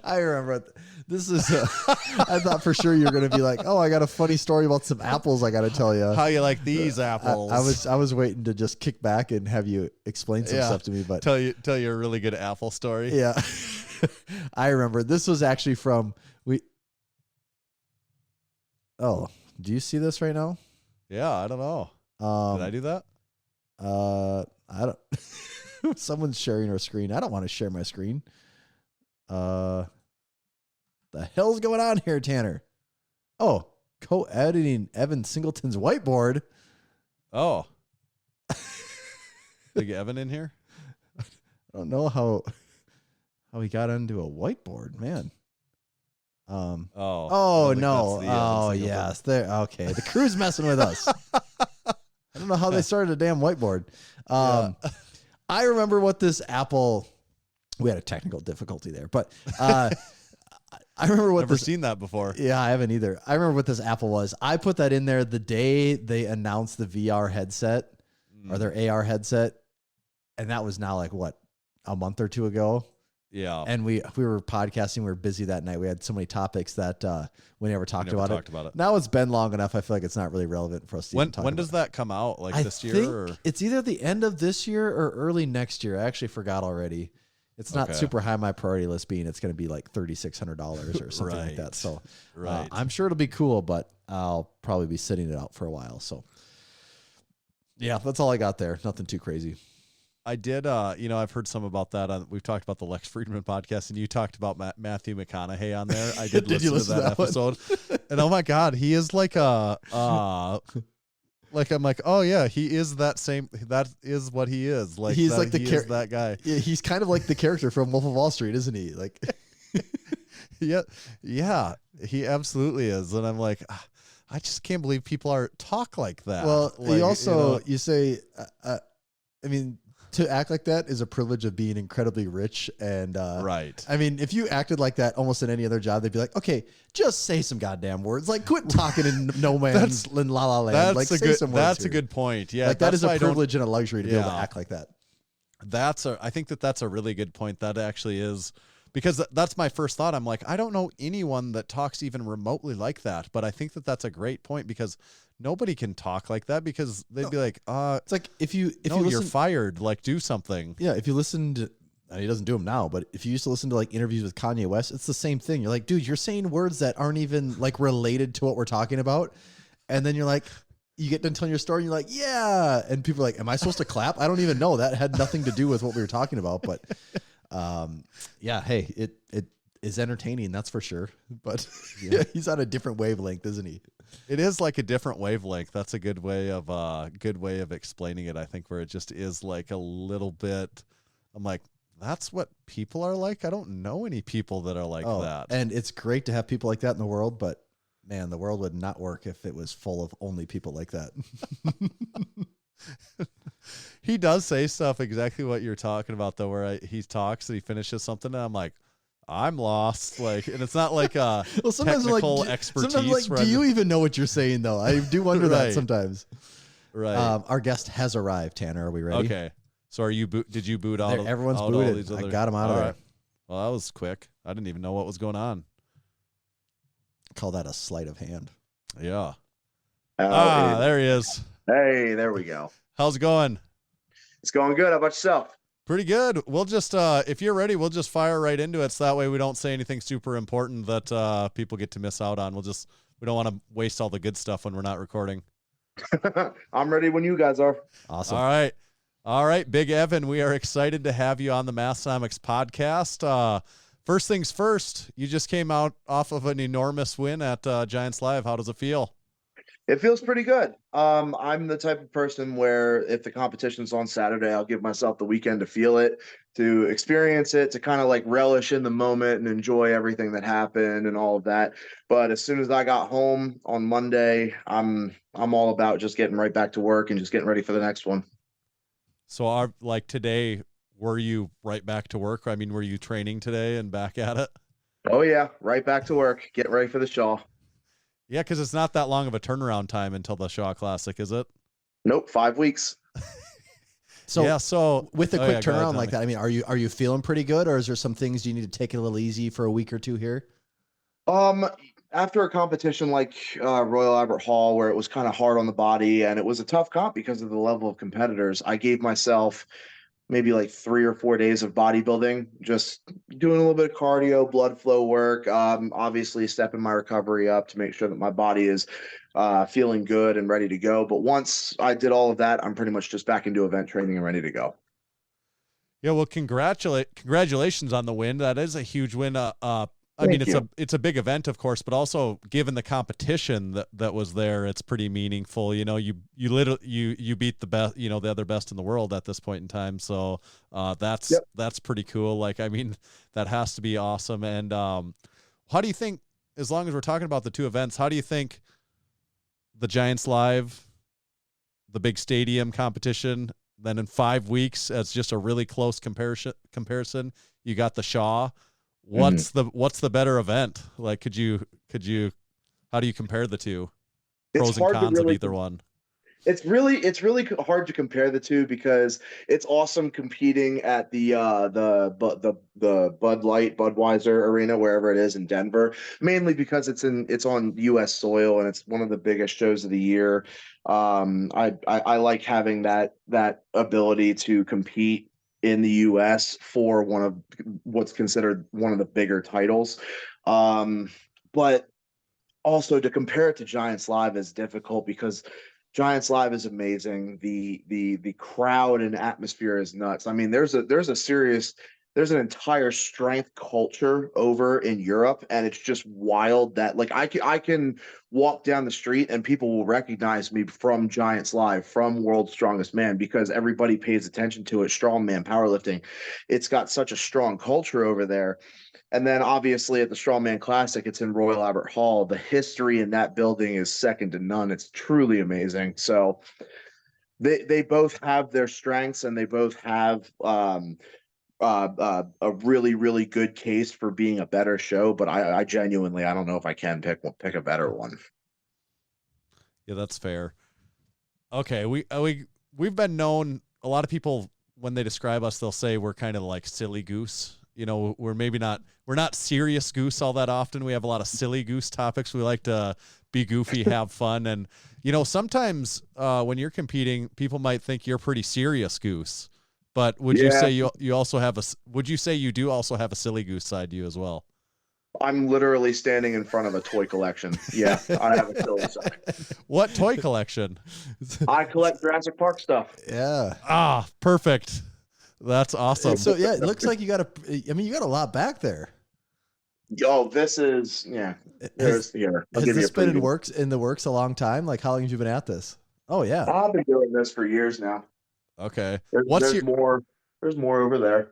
I remember. This is. I thought for sure you were going to be like, "Oh, I got a funny story about some apples. I got to tell you." How you like these apples? I was waiting to just kick back and have you explain some stuff to me, but tell you a really good apple story. Yeah, I remember. This was actually from Oh, do you see this right now? Yeah, I don't know. Did I do that? I don't. Someone's sharing our screen. I don't want to share my screen. The hell's going on here, Tanner? Oh, co-editing Evan Singleton's whiteboard. Oh. Big Evan in here? I don't know how he got onto a whiteboard, man. Oh no. Oh yes. There. Okay. The crew's messing with us. I don't know how they started a damn whiteboard. I remember what this Apple. We had a technical difficulty there, but I remember what Never seen that before. Yeah, I haven't either. I remember what this Apple was. I put that in there the day they announced the VR headset or their AR headset, and that was now like what, a month or two ago. Yeah. And we were podcasting. We were busy that night. We had so many topics that we never talked about it. Now it's been long enough. I feel like it's not really relevant for us to even talk when about does that come out? Like this year? Think it's either the end of this year or early next year. I actually forgot already. It's not super high on my priority list, being it's going to be like $3,600 or something like that. So I'm sure it'll be cool, but I'll probably be sitting it out for a while. So yeah, that's all I got there. Nothing too crazy. I did, I've heard some about that. We've talked about the Lex Friedman podcast, and you talked about Matthew McConaughey on there. I did, listen to that episode. And oh my God, he is like like I'm like, oh yeah, he is that same. That is what he is. Like he's that, like that guy. Yeah, he's kind of like the character from Wolf of Wall Street, isn't he? Like, yeah, he absolutely is. And I'm like, I just can't believe people talk like that. Well, like, you also you say, I mean, to act like that is a privilege of being incredibly rich. And right. I mean, if you acted like that almost in any other job, they'd be like, okay, just say some goddamn words. Like, quit talking in no man's in la la land. Like, say some words. That's here. a good point. Yeah, like that is a privilege and a luxury to be able to act like that. I think that's a really good point. That actually is, because that's my first thought. I'm like, I don't know anyone that talks even remotely like that, but I think that's a great point, because nobody can talk like that, because they'd be like, it's like if you're fired, like do something. Yeah. If you listened, he doesn't do them now, but if you used to listen to like interviews with Kanye West, it's the same thing. You're like, dude, you're saying words that aren't even like related to what we're talking about. And then you're like, you get done telling your story and you're like, yeah. And people are like, am I supposed to clap? I don't even know. That had nothing to do with what we were talking about. But yeah, hey, it is entertaining. That's for sure. But yeah, he's on a different wavelength, isn't he? It is like a different wavelength. That's a good way of explaining it. I think, where it just is like a little bit. I'm like, that's what people are like. I don't know any people that are like that. And it's great to have people like that in the world, but man, the world would not work if it was full of only people like that. He does say stuff exactly what you're talking about, though, where he talks and he finishes something, and I'm like, I'm lost. Like, and it's not like a technical expertise. Sometimes, like, do you even know what you're saying, though? I do wonder that sometimes. Right. Our guest has arrived, Tanner. Are we ready? Okay. So did you boot out? Everyone's booted. I got him out of there. Well, that was quick. I didn't even know what was going on. Call that a sleight of hand. Yeah. There he is. Hey, there we go. How's it going? It's going good. How about yourself? Pretty good. We'll just, if you're ready, we'll just fire right into it. So that way we don't say anything super important that people get to miss out on. We don't want to waste all the good stuff when we're not recording. I'm ready when you guys are. Awesome. All right, Big Evan, we are excited to have you on the Massenomics podcast. First things first, you just came out off of an enormous win at Giants Live. How does it feel? It feels pretty good. I'm the type of person where if the competition's on Saturday, I'll give myself the weekend to feel it, to experience it, to kind of like relish in the moment and enjoy everything that happened and all of that. But as soon as I got home on Monday, I'm all about just getting right back to work and just getting ready for the next one. So today, were you right back to work? I mean, were you training today and back at it? Oh yeah, right back to work. Get ready for the Shaw. Yeah, because it's not that long of a turnaround time until the Shaw Classic, is it? Nope, 5 weeks. So with a quick turnaround like that, I mean, are you feeling pretty good, or is there some things you need to take it a little easy for a week or two here? After a competition like Royal Albert Hall, where it was kind of hard on the body and it was a tough comp because of the level of competitors, I gave myself maybe like 3 or 4 days of bodybuilding, just doing a little bit of cardio, blood flow work, obviously stepping my recovery up to make sure that my body is feeling good and ready to go. But once I did all of that, I'm pretty much just back into event training and ready to go. Yeah, well, congratulations on the win. That is a huge win. I mean, it's a big event, of course, but also given the competition that was there, it's pretty meaningful. You know, you beat the best, you know, the other best in the world at this point in time. So that's pretty cool. Like, I mean, that has to be awesome. And how do you think, as long as we're talking about the two events, how do you think the Giants Live, the big stadium competition, then in 5 weeks, as just a really close comparison, you got the Shaw. What's the better event? Like, how do you compare the two? Pros and cons of either one. It's really hard to compare the two because it's awesome competing at the Bud Light Budweiser Arena, wherever it is in Denver, mainly because it's on U.S. soil and it's one of the biggest shows of the year. I like having that ability to compete in the U.S. for one of what's considered one of the bigger titles. But also to compare it to Giants Live is difficult because Giants Live is amazing. The crowd and atmosphere is nuts. I mean, there's an entire strength culture over in Europe, and it's just wild that like I can walk down the street and people will recognize me from Giants Live, from World's Strongest Man, because everybody pays attention to it. Strongman, powerlifting, it's got such a strong culture over there. And then obviously at the Strongman Classic, it's in Royal Albert Hall. The history in that building is second to none. It's truly amazing. So they both have their strengths, and they both have a really, really good case for being a better show, but I genuinely, I don't know if I can pick a better one. Yeah, that's fair. Okay, we've been known, a lot of people, when they describe us, they'll say we're kind of like silly goose. You know, we're not serious goose all that often. We have a lot of silly goose topics. We like to be goofy, have fun, and you know, sometimes when you're competing, people might think you're pretty serious goose. But would you say you also have would you say you do also have a silly goose side to you as well? I'm literally standing in front of a toy collection. Yeah, I have a silly side. What toy collection? I collect Jurassic Park stuff. Yeah. Ah, perfect. That's awesome. So yeah, it looks like you got a lot back there. Yo, this is Has this been in the works a long time? Like, how long have you been at this? Oh yeah. I've been doing this for years now. Okay. There's more over there.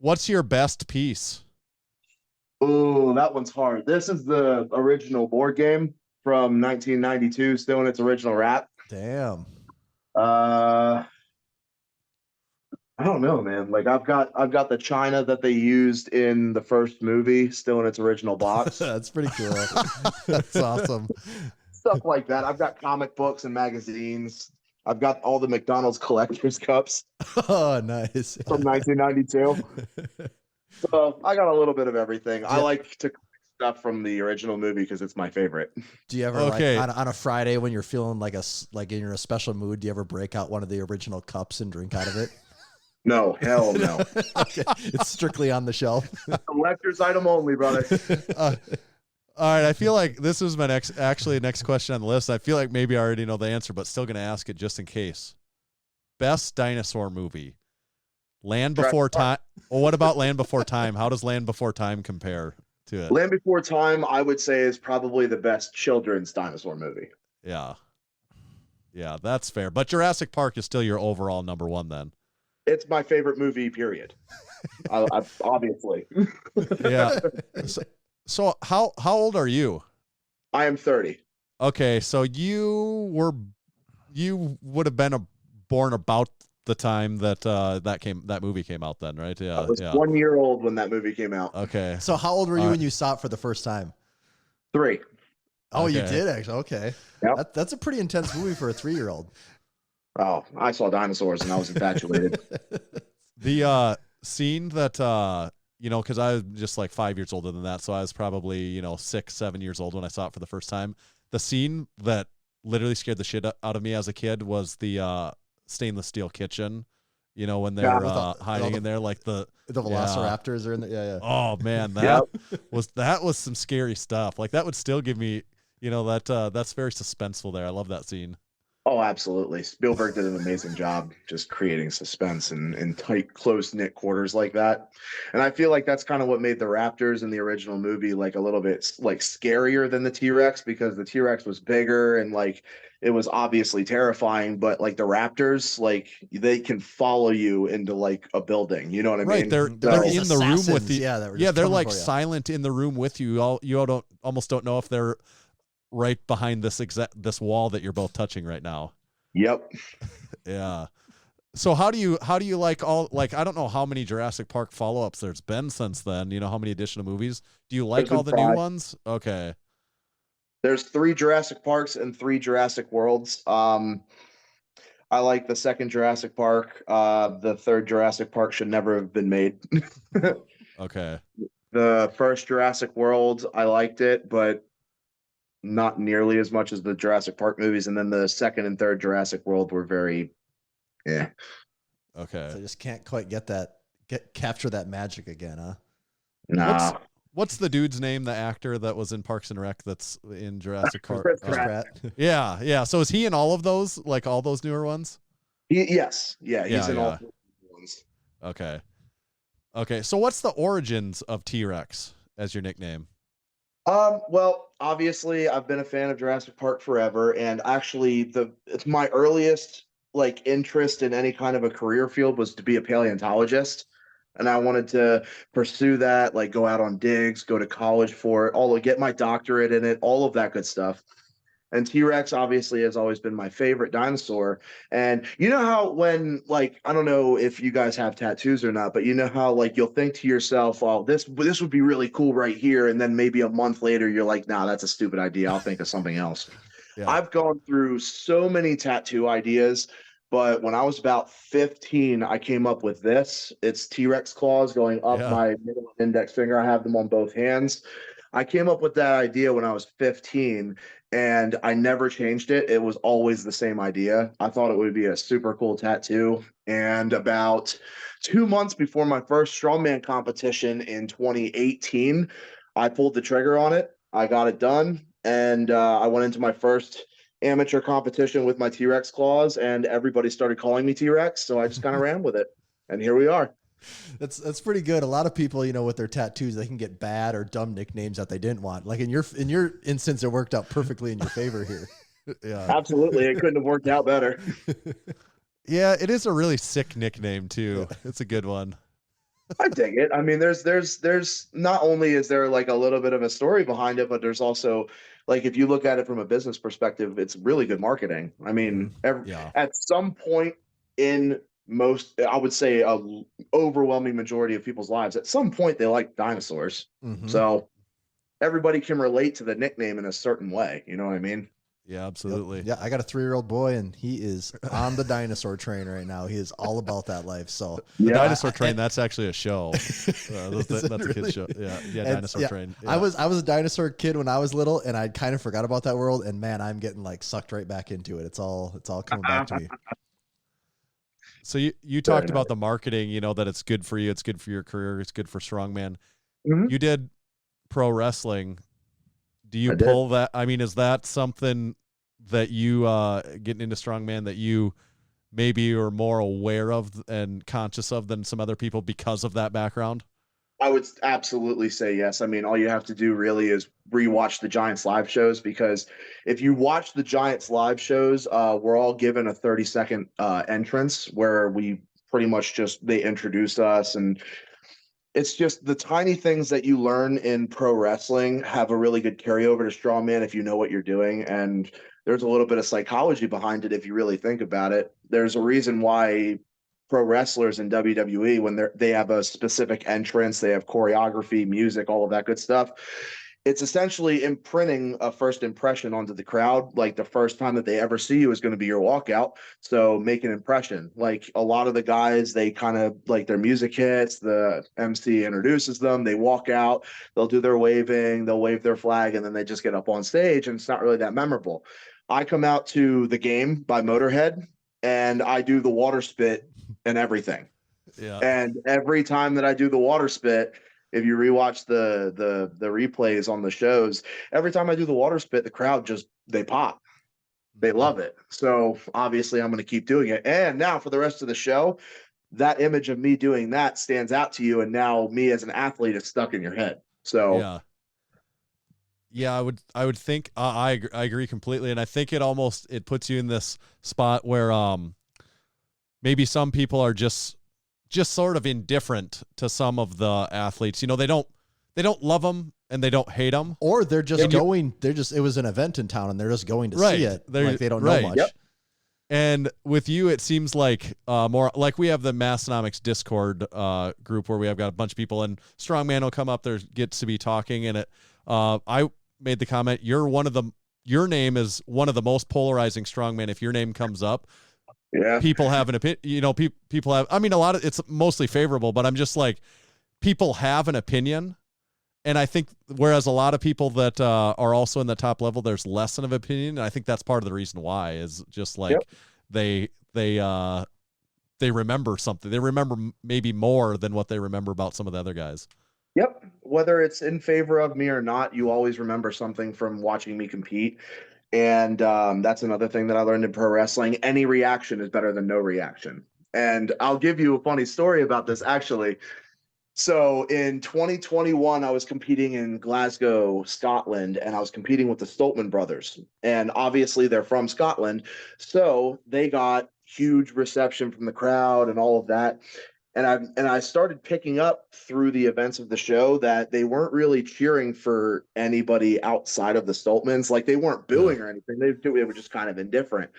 What's your best piece? Oh, that one's hard. This is the original board game from 1992, still in its original wrap. Damn. I don't know, man. Like I've got the china that they used in the first movie still in its original box. That's pretty cool. That's awesome. Stuff like that. I've got comic books and magazines. I've got all the McDonald's collector's cups. Oh, nice. From 1992. So I got a little bit of everything. Yeah. I like to collect stuff from the original movie because it's my favorite. Do you ever on a Friday when you're feeling like you're in a special mood, do you ever break out one of the original cups and drink out of it? No, hell no. Okay. It's strictly on the shelf. Collector's item only, brother. All right, I feel like this is my next question on the list. I feel like maybe I already know the answer, but still going to ask it just in case. Best dinosaur movie? Land Before Time. Well, what about Land Before Time? How does Land Before Time compare to it? Land Before Time, I would say, is probably the best children's dinosaur movie. Yeah. Yeah, that's fair. But Jurassic Park is still your overall number one then. It's my favorite movie, period. I obviously. Yeah. So how old are you? I am 30. Okay, so you would have been born about the time that that movie came out then, right? Yeah. I was 1 year old when that movie came out. Okay. So how old were you when you saw it for the first time? 3. Oh, okay. You did actually. Okay. Yep. That's a pretty intense movie for a 3-year-old. Oh, I saw dinosaurs and I was infatuated. The scene that because I was just like 5 years older than that, so I was probably 6, 7 years old when I saw it for the first time. The scene that literally scared the shit out of me as a kid was the stainless steel kitchen. When they're hiding in there, like the velociraptors are in there. Yeah. Oh man, that was some scary stuff. Like that would still give me. You know, that's very suspenseful there. I love that scene. Oh, absolutely. Spielberg did an amazing job just creating suspense in tight, close-knit quarters like that. And I feel like that's kind of what made the Raptors in the original movie like a little bit like scarier than the T-Rex, because the T-Rex was bigger and like it was obviously terrifying, but like the Raptors, like they can follow you into like a building. You know what I Right, mean? they're these in the room with assassins, you. yeah, that were Yeah, just they're coming like for you. silent in the room with you. You don't almost don't know if they're right behind this wall that you're both touching right now. Yep. Yeah. So how do you like I don't know how many Jurassic Park follow-ups there's been since then. You know how many additional movies? Do you like There's all the been new 5. ones? Okay. There's 3 Jurassic Parks and 3 Jurassic Worlds. I like the second Jurassic Park. The third Jurassic Park should never have been made. Okay. The first Jurassic World, I liked it, but not nearly as much as the Jurassic Park movies. And then the second and third Jurassic World were very, yeah. Okay. So I just can't quite capture that magic again, huh? Nah. What's the dude's name, the actor that was in Parks and Rec that's in Jurassic Park? Chris Chris Pratt. Pratt. Yeah. So is he in all of those, like all those newer ones? Yes. Yeah, he's in all 3 ones. Okay. So what's the origins of T-Rex as your nickname? Well, obviously I've been a fan of Jurassic Park forever, and actually it's my earliest like interest in any kind of a career field was to be a paleontologist. And I wanted to pursue that, like go out on digs, go to college for it, get my doctorate in it, all of that good stuff. And T-Rex obviously has always been my favorite dinosaur. And you know how when like I don't know if you guys have tattoos or not, but you know how like you'll think to yourself, "Oh, this would be really cool right here," and then maybe a month later you're like, "Nah, that's a stupid idea. I'll think of something else." Yeah. I've gone through so many tattoo ideas, but when I was about 15, I came up with this. It's T-Rex claws going up my middle and index finger. I have them on both hands. I came up with that idea when I was 15, and I never changed it. It was always the same idea. I thought it would be a super cool tattoo. And about 2 months before my first strongman competition in 2018, I pulled the trigger on it. I got it done, and I went into my first amateur competition with my T-Rex claws, and everybody started calling me T-Rex, so I just kind of ran with it. And here we are. That's pretty good. A lot of people, you know, with their tattoos, they can get bad or dumb nicknames that they didn't want. Like in your instance, it worked out perfectly in your favor here. Yeah. Absolutely. It couldn't have worked out better. Yeah, it is a really sick nickname too. It's a good one. I dig it. I mean, there's not only is there like a little bit of a story behind it, but there's also like if you look at it from a business perspective, it's really good marketing. I mean, at some point in most, I would say a overwhelming majority of people's lives, at some point they like dinosaurs. Mm-hmm. So everybody can relate to the nickname in a certain way. You know what I mean? Yeah, absolutely. Yep. Yeah, I got a 3-year-old boy, and he is on the dinosaur train right now. He is all about that life. So the dinosaur train, that's actually a show. That's a really? kid's show. Yeah, dinosaur train. Yeah. I was a dinosaur kid when I was little, and I kind of forgot about that world. And man, I'm getting like sucked right back into it. It's all coming back to me. So you talked about the marketing, you know, that it's good for you, it's good for your career, it's good for strongman. Mm-hmm. You did pro wrestling. Do you pull that? I mean, is that something that you getting into strongman that you maybe are more aware of and conscious of than some other people because of that background? I would absolutely say yes. I mean, all you have to do really is rewatch the Giants live shows, because if you watch the Giants live shows, we're all given a 30-second entrance where we pretty much they introduce us, and it's just the tiny things that you learn in pro wrestling have a really good carryover to strongman if you know what you're doing. And there's a little bit of psychology behind it if you really think about it. There's a reason why pro wrestlers in WWE, when they have a specific entrance, they have choreography, music, all of that good stuff. It's essentially imprinting a first impression onto the crowd. Like the first time that they ever see you is going to be your walkout. So make an impression. Like a lot of the guys, they kind of like their music hits, the MC introduces them, they walk out, they'll do their waving, they'll wave their flag, and then they just get up on stage, and it's not really that memorable. I come out to The Game by Motorhead, and I do the water spit and everything. Yeah. And every time that I do the water spit, If you rewatch the replays on the shows, every time I do the water spit, the crowd they pop. They love it. So obviously I'm going to keep doing it. And now for the rest of the show, that image of me doing that stands out to you. And now me as an athlete is stuck in your head. So yeah, I would think I agree completely. And I think it puts you in this spot where maybe some people are just sort of indifferent to some of the athletes. You know, they don't love them and they don't hate them, or they're just going. It was an event in town and they're just going to see it. Like they don't know much. Yep. And with you, it seems like more like we have the Massenomics Discord group where we have got a bunch of people, and Strongman will come up there, gets to be talking, and I made the comment, your name is one of the most polarizing strongman. If your name comes up, people have an opinion. You know, people have. I mean, it's mostly favorable, but I'm just like, people have an opinion. And I think whereas a lot of people that are also in the top level, there's less of an opinion. And I think that's part of the reason why is just like they remember something. They remember maybe more than what they remember about some of the other guys. Yep. Whether it's in favor of me or not, you always remember something from watching me compete. And that's another thing that I learned in pro wrestling. Any reaction is better than no reaction. And I'll give you a funny story about this, actually. So in 2021, I was competing in Glasgow, Scotland, and I was competing with the Stoltman brothers. And obviously they're from Scotland. So they got huge reception from the crowd and all of that. And I started picking up through the events of the show that they weren't really cheering for anybody outside of the Stoltmans. Like they weren't booing or anything. They were just kind of indifferent.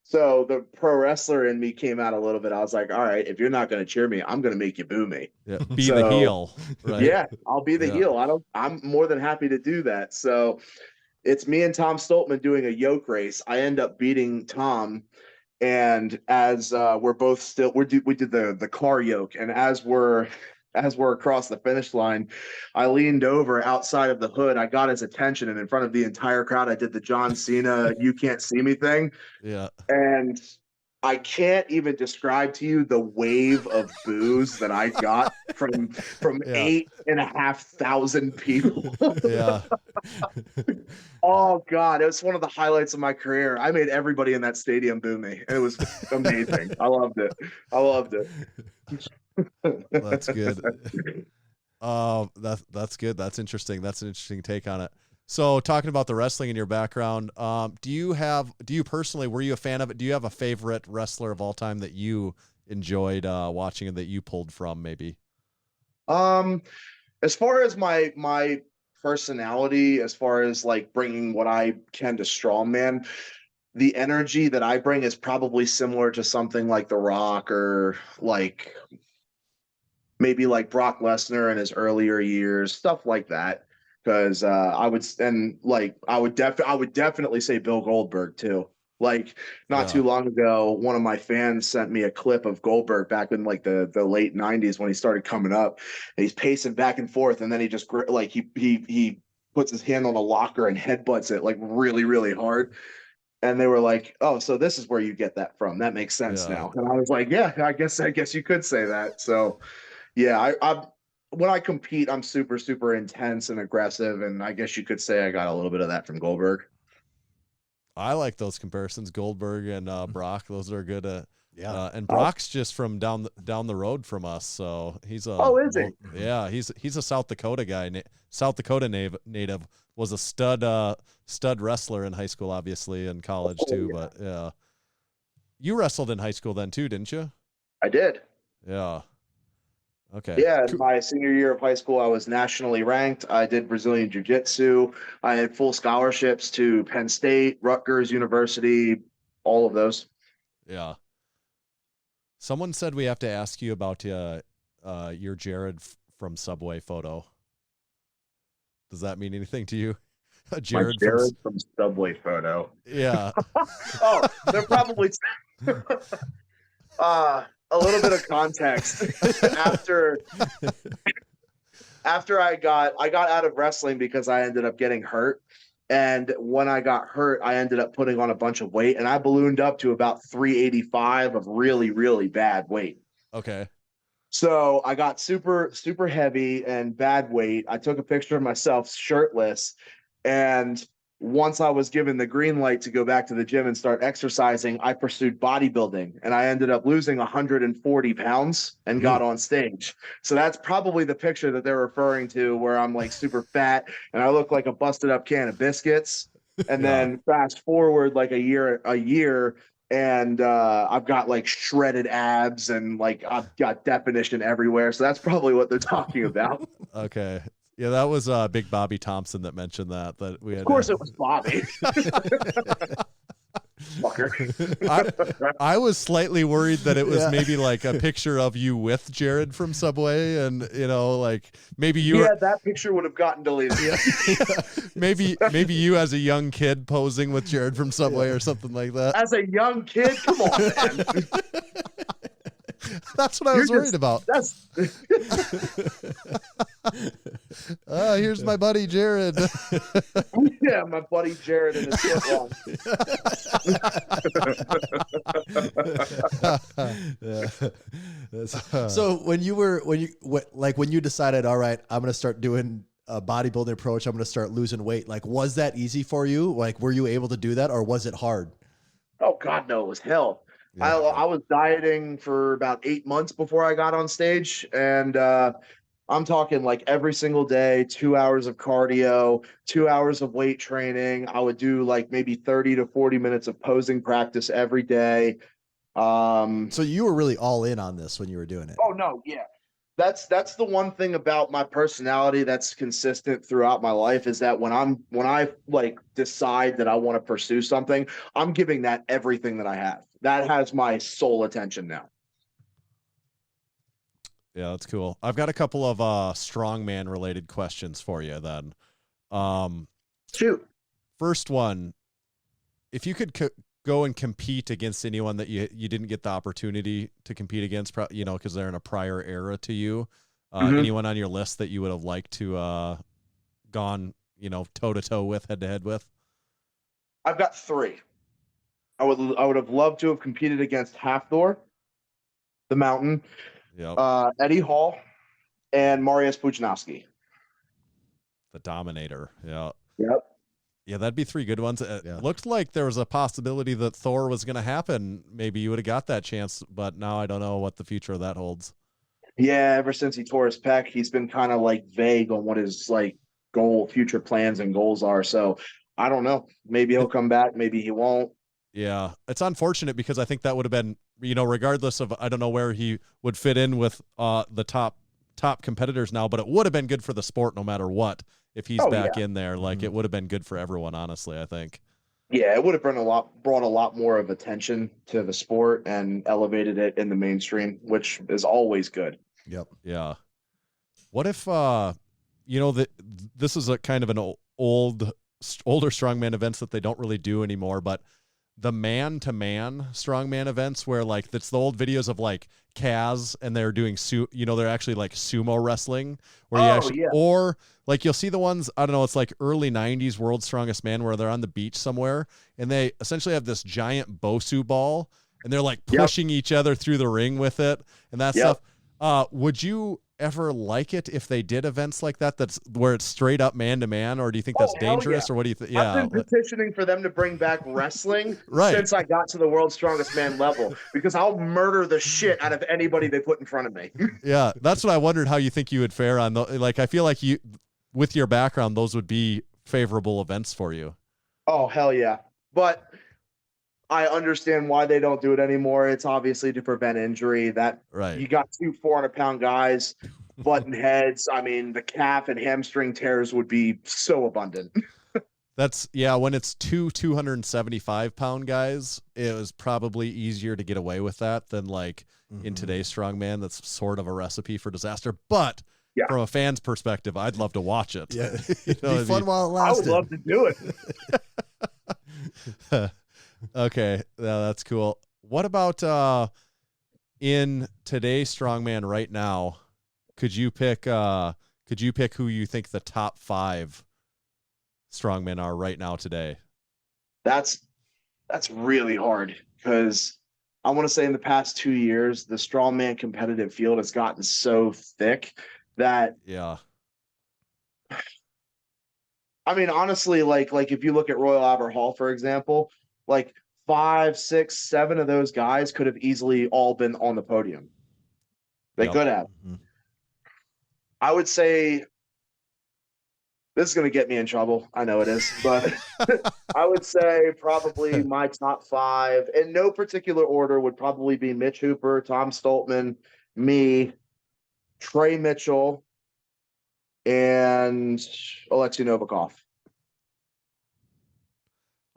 So the pro wrestler in me came out a little bit. I was like, all right, if you're not going to cheer me, I'm going to make you boo me. Yeah, be the heel. Right? Yeah, I'll be the heel. I'm more than happy to do that. So it's me and Tom Stoltman doing a yoke race. I end up beating Tom. And as we're both still, we did the car yoke. And as we're across the finish line, I leaned over outside of the hood. I got his attention, and in front of the entire crowd, I did the John Cena "You can't see me" thing. Yeah. And I can't even describe to you the wave of boos that I got from 8,500 people. Yeah. Oh God, it was one of the highlights of my career. I made everybody in that stadium boo me. It was amazing. I loved it. That's good. That's good. That's interesting. That's an interesting take on it. So talking about the wrestling in your background, do you personally, were you a fan of it? Do you have a favorite wrestler of all time that you enjoyed watching and that you pulled from maybe? As far as my personality, as far as like bringing what I can to strongman, the energy that I bring is probably similar to something like The Rock or like maybe like Brock Lesnar in his earlier years, stuff like that. Because I would definitely say Bill Goldberg too. Like not too long ago, one of my fans sent me a clip of Goldberg back in like the late 90s when he started coming up. And he's pacing back and forth, and then he just like he puts his hand on the locker and headbutts it like really, really hard. And they were like, "Oh, so this is where you get that from? That makes sense now." And I was like, "Yeah, I guess you could say that." So, yeah, I when I compete, I'm super, super intense and aggressive, and I guess you could say I got a little bit of that from Goldberg. I like those comparisons, Goldberg and Brock. Those are good. And Brock's just from down the road from us, so he's a. Oh, is he? Yeah, he's a South Dakota guy. South Dakota native, was a stud wrestler in high school, obviously, in college too. Yeah. But yeah, you wrestled in high school then too, didn't you? I did. Yeah. Okay. Yeah, in my senior year of high school, I was nationally ranked. I did Brazilian Jiu-Jitsu. I had full scholarships to Penn State, Rutgers University, all of those. Yeah. Someone said we have to ask you about your Jared from Subway photo. Does that mean anything to you? Jared from Subway photo. Yeah. Oh, they're probably a little bit of context. After I got out of wrestling because I ended up getting hurt. And when I got hurt, I ended up putting on a bunch of weight, and I ballooned up to about 385 of really, really bad weight. Okay. So I got super, super heavy and bad weight. I took a picture of myself shirtless. And once I was given the green light to go back to the gym and start exercising, I pursued bodybuilding. And I ended up losing 140 pounds and got on stage. So that's probably the picture that they're referring to, where I'm like super fat and I look like a busted up can of biscuits. And then fast forward like a year, and I've got like shredded abs and like I've got definition everywhere. So that's probably what they're talking about. Okay. Yeah, that was Big Bobby Thompson that mentioned that we had. Of course, it was Bobby. Fucker. I was slightly worried that it was maybe like a picture of you with Jared from Subway, and like maybe you. Yeah, that picture would have gotten deleted. maybe you as a young kid posing with Jared from Subway or something like that. As a young kid, come on, man. That's what I was worried about. That's here's my buddy Jared. yeah, my buddy Jared and his foot long. So when you decided, all right, I'm going to start doing a bodybuilding approach, I'm going to start losing weight. Like, was that easy for you? Like, were you able to do that, or was it hard? Oh God, no, it was hell. Yeah. I was dieting for about 8 months before I got on stage, and I'm talking like every single day, 2 hours of cardio, 2 hours of weight training. I would do like maybe 30 to 40 minutes of posing practice every day. So you were really all in on this when you were doing it. Oh no, yeah. That's the one thing about my personality that's consistent throughout my life, is that when I like decide that I want to pursue something, I'm giving that everything that I have. That has my sole attention now. Yeah, that's cool. I've got a couple of strongman related questions for you then. Shoot. First one, if you could go and compete against anyone that you didn't get the opportunity to compete against, because they're in a prior era to you, anyone on your list that you would have liked to gone, toe to toe with, head to head with? I've got 3. I would have loved to have competed against Halfthor, the Mountain, Eddie Hall, and Mariusz Pujanowski. The Dominator. Yeah. Yep. Yeah, that'd be 3 good ones. It looked like there was a possibility that Thor was going to happen. Maybe you would have got that chance, but now I don't know what the future of that holds. Yeah, ever since he tore his pec, he's been kind of like vague on what his like future plans and goals are. So I don't know. Maybe he'll come back. Maybe he won't. Yeah, it's unfortunate because I think that would have been, regardless of, I don't know where he would fit in with the top competitors now, but it would have been good for the sport no matter what. If he's back in there, like it would have been good for everyone, honestly, I think. Yeah, it would have brought a lot more of attention to the sport and elevated it in the mainstream, which is always good. Yep. Yeah. What if, this is a kind of an older strongman events that they don't really do anymore, but the man-to-man strongman events where like it's the old videos of like Kaz and they're doing they're actually like sumo wrestling where or like you'll see the ones, I don't know, it's like early 90s World's Strongest Man where they're on the beach somewhere and they essentially have this giant Bosu ball and they're like pushing each other through the ring with it and that stuff. Would you ever like it if they did events like that that's where it's straight up man-to-man, or do you think that's dangerous, or what do you think? I've been petitioning for them to bring back wrestling since I got to the World's Strongest Man level, because I'll murder the shit out of anybody they put in front of me. Yeah, that's what I wondered, how you think you would fare on like I feel like you, with your background, those would be favorable events for you. Oh hell yeah. But I understand why they don't do it anymore. It's obviously to prevent injury. You got 2 400-pound guys butting heads. I mean, the calf and hamstring tears would be so abundant. That's when it's 2 275-pound guys, it was probably easier to get away with that than like in today's strongman. That's sort of a recipe for disaster. But from a fan's perspective, I'd love to watch it. Yeah, it'd be fun while it lasted. I would love to do it. Okay, that's cool. What about in today's strongman right now? Could you pick who you think the top 5 strongmen are right now today? That's really hard because I want to say in the past 2 years, the strongman competitive field has gotten so thick that, Yeah. I mean, honestly, like if you look at Royal Albert Hall, for example, like 5, 6, 7 of those guys could have easily all been on the podium. They Yep. could have. Mhm. I would say this is going to get me in trouble. I know it is, but I would say probably my top 5 in no particular order would probably be Mitch Hooper, Tom Stoltman, me, Trey Mitchell, and Alexei Novikov.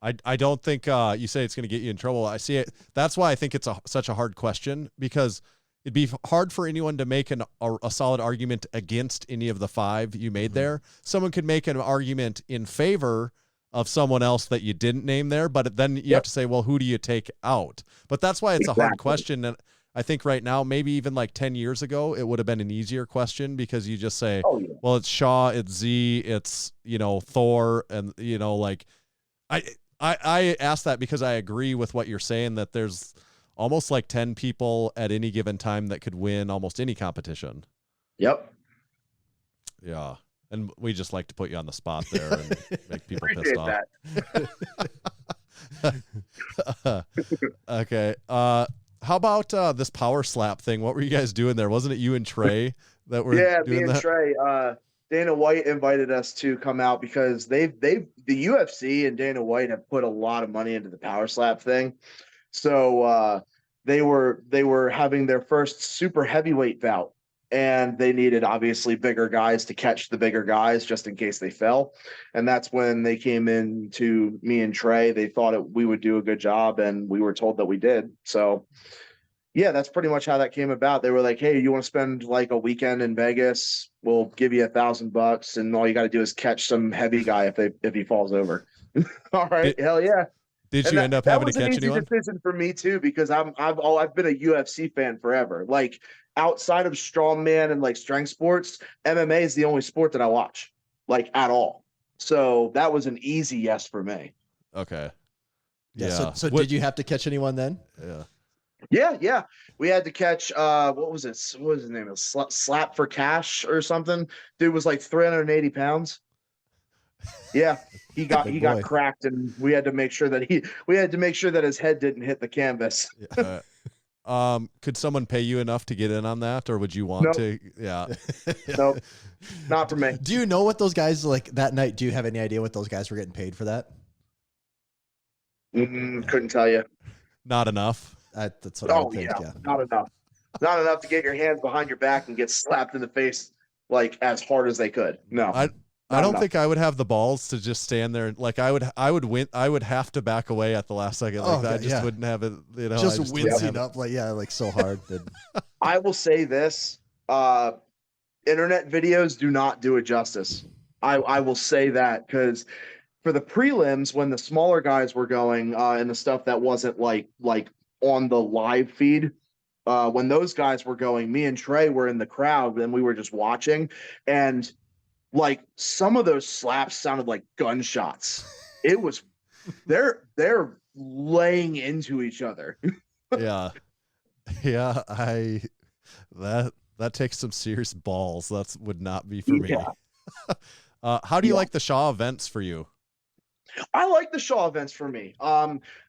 I don't think you say it's going to get you in trouble. I see it. That's why I think it's such a hard question, because it'd be hard for anyone to make a solid argument against any of the 5 you made there. Someone could make an argument in favor of someone else that you didn't name there, but then you have to say, well, who do you take out? But that's why it's a hard question. And I think right now, maybe even like 10 years ago, it would have been an easier question, because you just say, well, it's Shaw, it's Z, it's, Thor. And, like I asked that because I agree with what you're saying, that there's almost like 10 people at any given time that could win almost any competition. Yep. Yeah. And we just like to put you on the spot there and make people Appreciate pissed off. Okay. How about this power slap thing? What were you guys doing there? Wasn't it you and Trey that were doing me and that? Trey. Dana White invited us to come out because the UFC and Dana White have put a lot of money into the power slap thing. So they were having their first super heavyweight bout, and they needed obviously bigger guys to catch the bigger guys just in case they fell. And that's when they came in to me and Trey. They thought we would do a good job, and we were told that we did. So yeah, that's pretty much how that came about. They were like, hey, you want to spend like a weekend in Vegas? We'll give you $1,000, and all you got to do is catch some heavy guy if he falls over. All right, hell yeah. Did you end up having to catch anyone? That was an easy decision for me too, because I've been a UFC fan forever. Like outside of strongman and like strength sports, MMA is the only sport that I watch, like at all. So that was an easy yes for me. Okay. Yeah. So did you have to catch anyone then? Yeah. Yeah. We had to catch what was it? What was his name? Slap for Cash or something. Dude was like 380 pounds. Yeah. He got cracked, and we had to make sure that his head didn't hit the canvas. Could someone pay you enough to get in on that, or would you want to? Yeah. Nope. Not for me. Do you know what those guys like that night? Do you have any idea what those guys were getting paid for that? Couldn't tell you. Not enough. That's what I would think. Yeah. Not enough. Not enough to get your hands behind your back and get slapped in the face like as hard as they could. No. I don't think I would have the balls to just stand there. Like I would win. I would have to back away at the last second. Like I just wouldn't have it. Just wincing up like so hard. I will say this: internet videos do not do it justice. I will say that, because for the prelims, when the smaller guys were going and the stuff that wasn't like on the live feed, when those guys were going, me and Trey were in the crowd and we were just watching, and like some of those slaps sounded like gunshots. It was they're laying into each other. Yeah. That takes some serious balls. That would not be for me. How do you like the Shaw events for you? I like the Shaw events for me.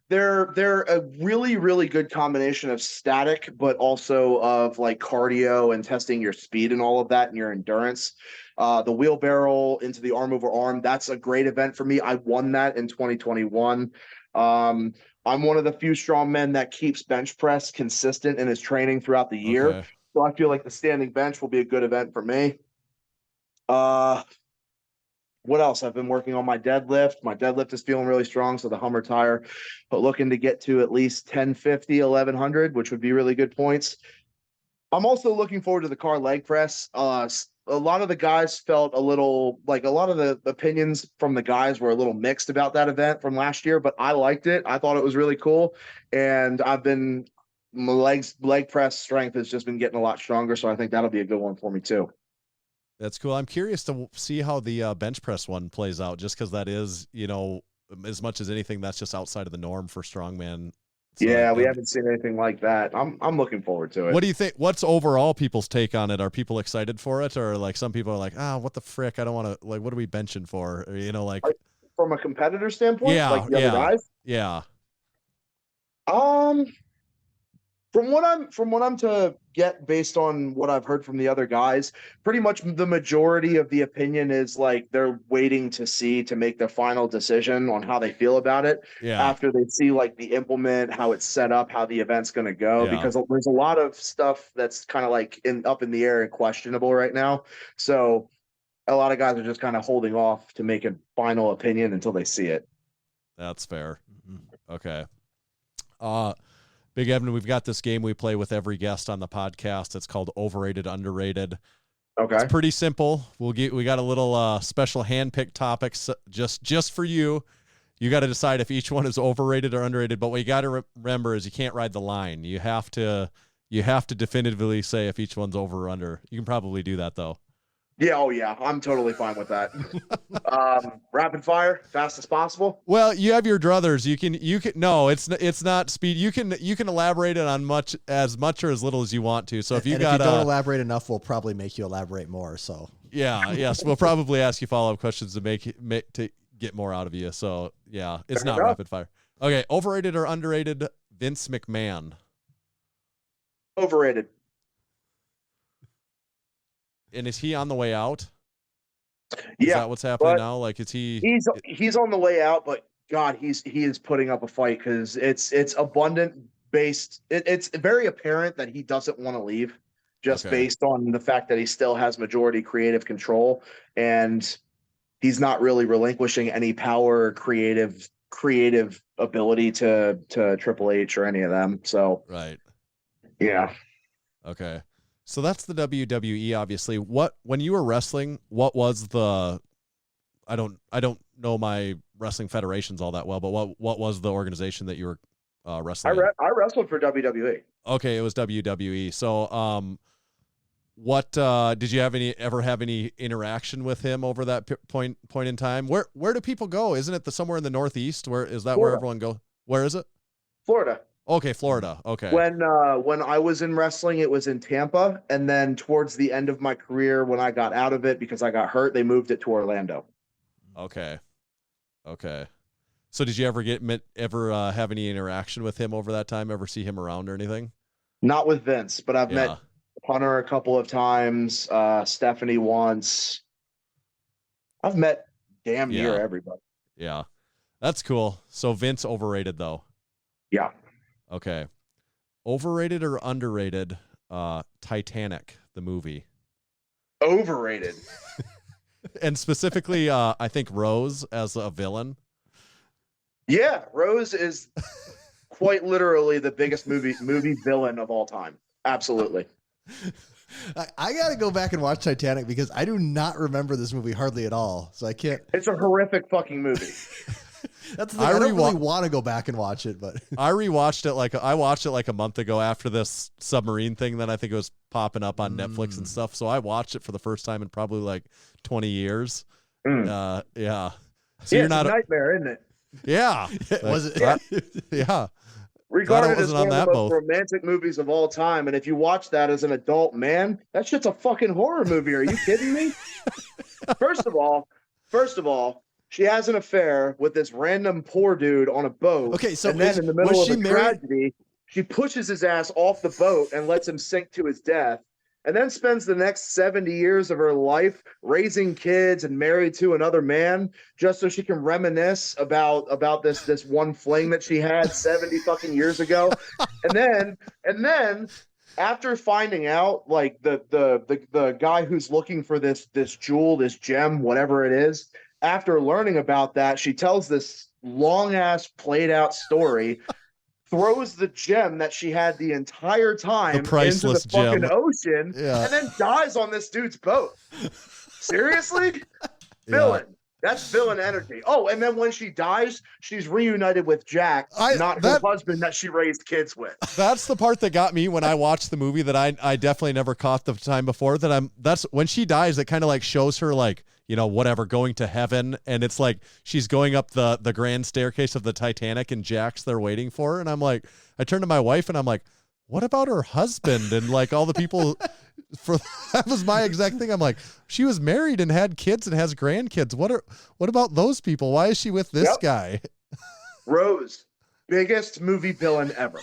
They're a really, really good combination of static, but also of like cardio and testing your speed and all of that and your endurance. The wheelbarrow into the arm over arm, that's a great event for me. I won that in 2021. I'm one of the few strong men that keeps bench press consistent in his training throughout the year. Okay. So I feel like the standing bench will be a good event for me. What else? I've been working on my deadlift. My deadlift is feeling really strong, so the Hummer tire, but looking to get to at least 1050, 1100, which would be really good points. I'm also looking forward to the car leg press. A lot of the guys felt a little like a lot of the opinions from the guys were a little mixed about that event from last year, but I liked it. I thought it was really cool, and my leg press strength has just been getting a lot stronger, so I think that'll be a good one for me too. That's cool. I'm curious to see how the bench press one plays out, just because that is, as much as anything, that's just outside of the norm for strongman So yeah, we haven't seen anything like that. I'm looking forward to it. What do you think? What's overall people's take on it? Are people excited for it, or like some people are like, what the frick? I don't want to. Like, what are we benching for? Or, like from a competitor standpoint, yeah, like the other guys. Yeah. From what I'm to get based on what I've heard from the other guys, pretty much the majority of the opinion is like they're waiting to see to make their final decision on how they feel about it after they see like the implement, how it's set up, how the event's going to go, because there's a lot of stuff that's kind of like up in the air and questionable right now. So a lot of guys are just kind of holding off to make a final opinion until they see it. That's fair. Okay. Big Evan, we've got this game we play with every guest on the podcast. It's called Overrated, Underrated. Okay. It's pretty simple. We got a little special hand-picked topics just for you. You got to decide if each one is overrated or underrated, but what you got to remember is you can't ride the line. You have to definitively say if each one's over or under. You can probably do that though. Yeah, oh yeah, I'm totally fine with that. Rapid fire, fast as possible. Well, you have your druthers. You can no, it's not speed. You can elaborate it on as much or as little as you want to. So if you don't elaborate enough, we'll probably make you elaborate more. So yes, we'll probably ask you follow-up questions to get more out of you. So yeah, it's not rapid fire. Okay, overrated or underrated? Vince McMahon. Overrated. And is he on the way out? Yeah. Is that what's happening now? Like, is he? He's on the way out, but God, he is putting up a fight because it's abundant based. It's very apparent that he doesn't want to leave, just based on the fact that he still has majority creative control, and he's not really relinquishing any power, or creative ability to Triple H or any of them. So right. Yeah. Okay. So that's the WWE, obviously. When you were wrestling, what was the? I don't know my wrestling federations all that well, but what was the organization that you were wrestling? I wrestled for WWE. Okay, it was WWE. So, what did you ever have any interaction with him over that point in time? Where do people go? Isn't it somewhere in the Northeast? Where is that? Florida. Where everyone go? Where is it? Florida. Okay, Florida. Okay. When I was in wrestling, it was in Tampa, and then towards the end of my career, when I got out of it because I got hurt, they moved it to Orlando. Okay. So did you ever have any interaction with him over that time? Ever see him around or anything? Not with Vince, but I've met Hunter a couple of times, Stephanie once. I've met damn near everybody. Yeah, that's cool. So Vince overrated though. Yeah. Okay. Overrated or underrated? Titanic, the movie. Overrated. And specifically, I think Rose as a villain. Yeah, Rose is quite literally the biggest movie villain of all time. Absolutely. I got to go back and watch Titanic because I do not remember this movie hardly at all. So I can't. It's a horrific fucking movie. That's the thing. I don't really want to go back and watch it, but I watched it like a month ago after this submarine thing that I think it was popping up on Netflix and stuff. So I watched it for the first time in probably like 20 years. Yeah. So you're not a nightmare, isn't it? Yeah. Was it? Yeah. Regarded as one of the most romantic movies of all time, and if you watch that as an adult man, that shit's a fucking horror movie. Are you kidding me? First of all, she has an affair with this random poor dude on a boat. Okay, so and then in the middle of a tragedy, she pushes his ass off the boat and lets him sink to his death, and then spends the next 70 years of her life raising kids and married to another man just so she can reminisce about this one fling that she had 70 fucking years ago. And then after finding out, like the guy who's looking for this jewel, this gem, whatever it is, after learning about that, she tells this long ass played out story, throws the gem that she had the entire time into the fucking ocean, and then dies on this dude's boat. Seriously? Villain. That's villain energy. Oh, and then when she dies, she's reunited with Jack, not her husband that she raised kids with. That's the part that got me when I watched the movie that I definitely never caught the time before. That's when she dies, it kind of like shows her like, whatever, going to heaven. And it's like she's going up the grand staircase of the Titanic and Jack's there waiting for her. And I'm like, I turned to my wife and I'm like, what about her husband and like all the people that was my exact thing. I'm like, she was married and had kids and has grandkids. What about those people? Why is she with this guy? Rose, biggest movie villain ever.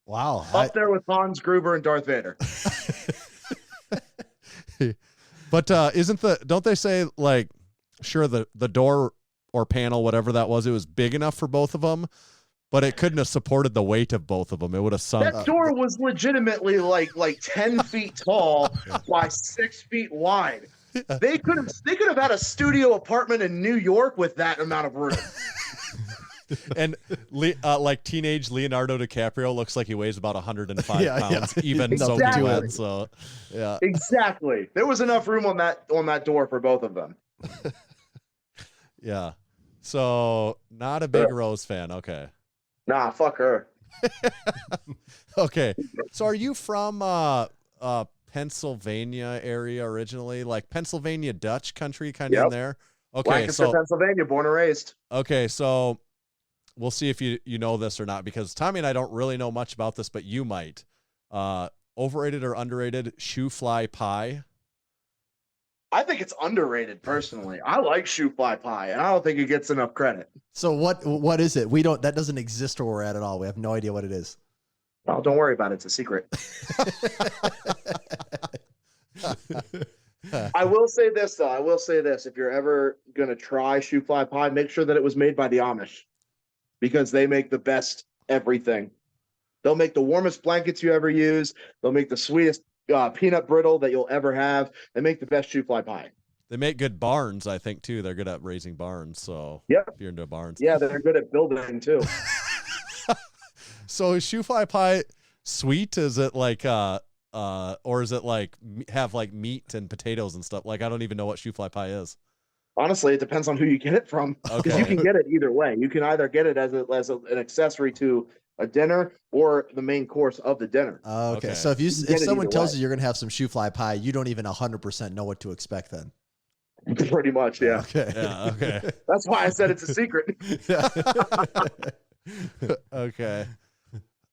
Wow. Up there with Hans Gruber and Darth Vader. But don't they say like, sure, the door or panel, whatever that was, it was big enough for both of them, but it couldn't have supported the weight of both of them. It would have sunk. That door was legitimately like 10 feet tall by 6 feet wide. They could have had a studio apartment in New York with that amount of room. And like teenage Leonardo DiCaprio looks like he weighs about 105 pounds, even Exactly. soaking wet. So, yeah, exactly. There was enough room on that door for both of them. Yeah. So, not a big Rose fan. Okay. Nah, fuck her. Okay. So, are you from Pennsylvania area originally, like Pennsylvania Dutch country, kind of in there? Okay, Lancaster, Pennsylvania, born and raised. Okay, so we'll see if you know this or not, because Tommy and I don't really know much about this, but you might. Overrated or underrated Shoofly pie? I think it's underrated personally. I like Shoofly pie, and I don't think it gets enough credit. So what is it? That doesn't exist where we're at all. We have no idea what it is. Oh, don't worry about it. It's a secret. I will say this, though. If you're ever going to try Shoofly pie, make sure that it was made by the Amish, because they make the best everything. They'll make the warmest blankets you ever use. They'll make the sweetest peanut brittle that you'll ever have. They make the best Shoofly pie. They make good barns, I think, too. They're good at raising barns. So if you're into barns. Yeah, they're good at building, too. So is Shoofly pie sweet? Is it like or is it like have like meat and potatoes and stuff? Like, I don't even know what Shoofly pie is. Honestly, it depends on who you get it from. Because you can get it either way. You can either get it as an accessory to a dinner or the main course of the dinner. Okay. So if someone tells you you're going to have some Shoofly pie, you don't even 100% know what to expect then. Pretty much, yeah. Okay. Yeah, okay. That's why I said it's a secret. Okay.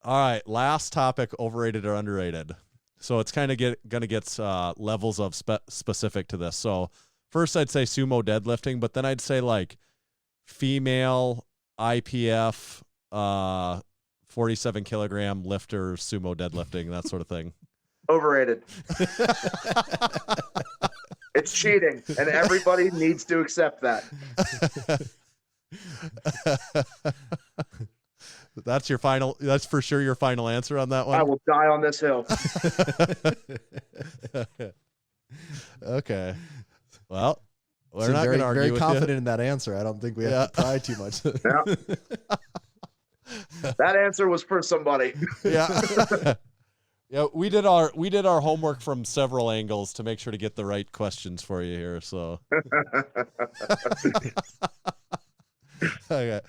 All right, last topic, overrated or underrated. So it's kind of going to get levels of specific to this. So first I'd say sumo deadlifting, but then I'd say like female IPF 47 kilogram lifter sumo deadlifting, that sort of thing. Overrated. It's cheating, and everybody needs to accept that. That's for sure your final answer on that one? I will die on this hill. Okay. Well, we're not very, going to argue very with confident in that answer. I don't think we have to pry too much. Yeah. That answer was for somebody. Yeah. Yeah, we did our homework from several angles to make sure to get the right questions for you here. So, okay.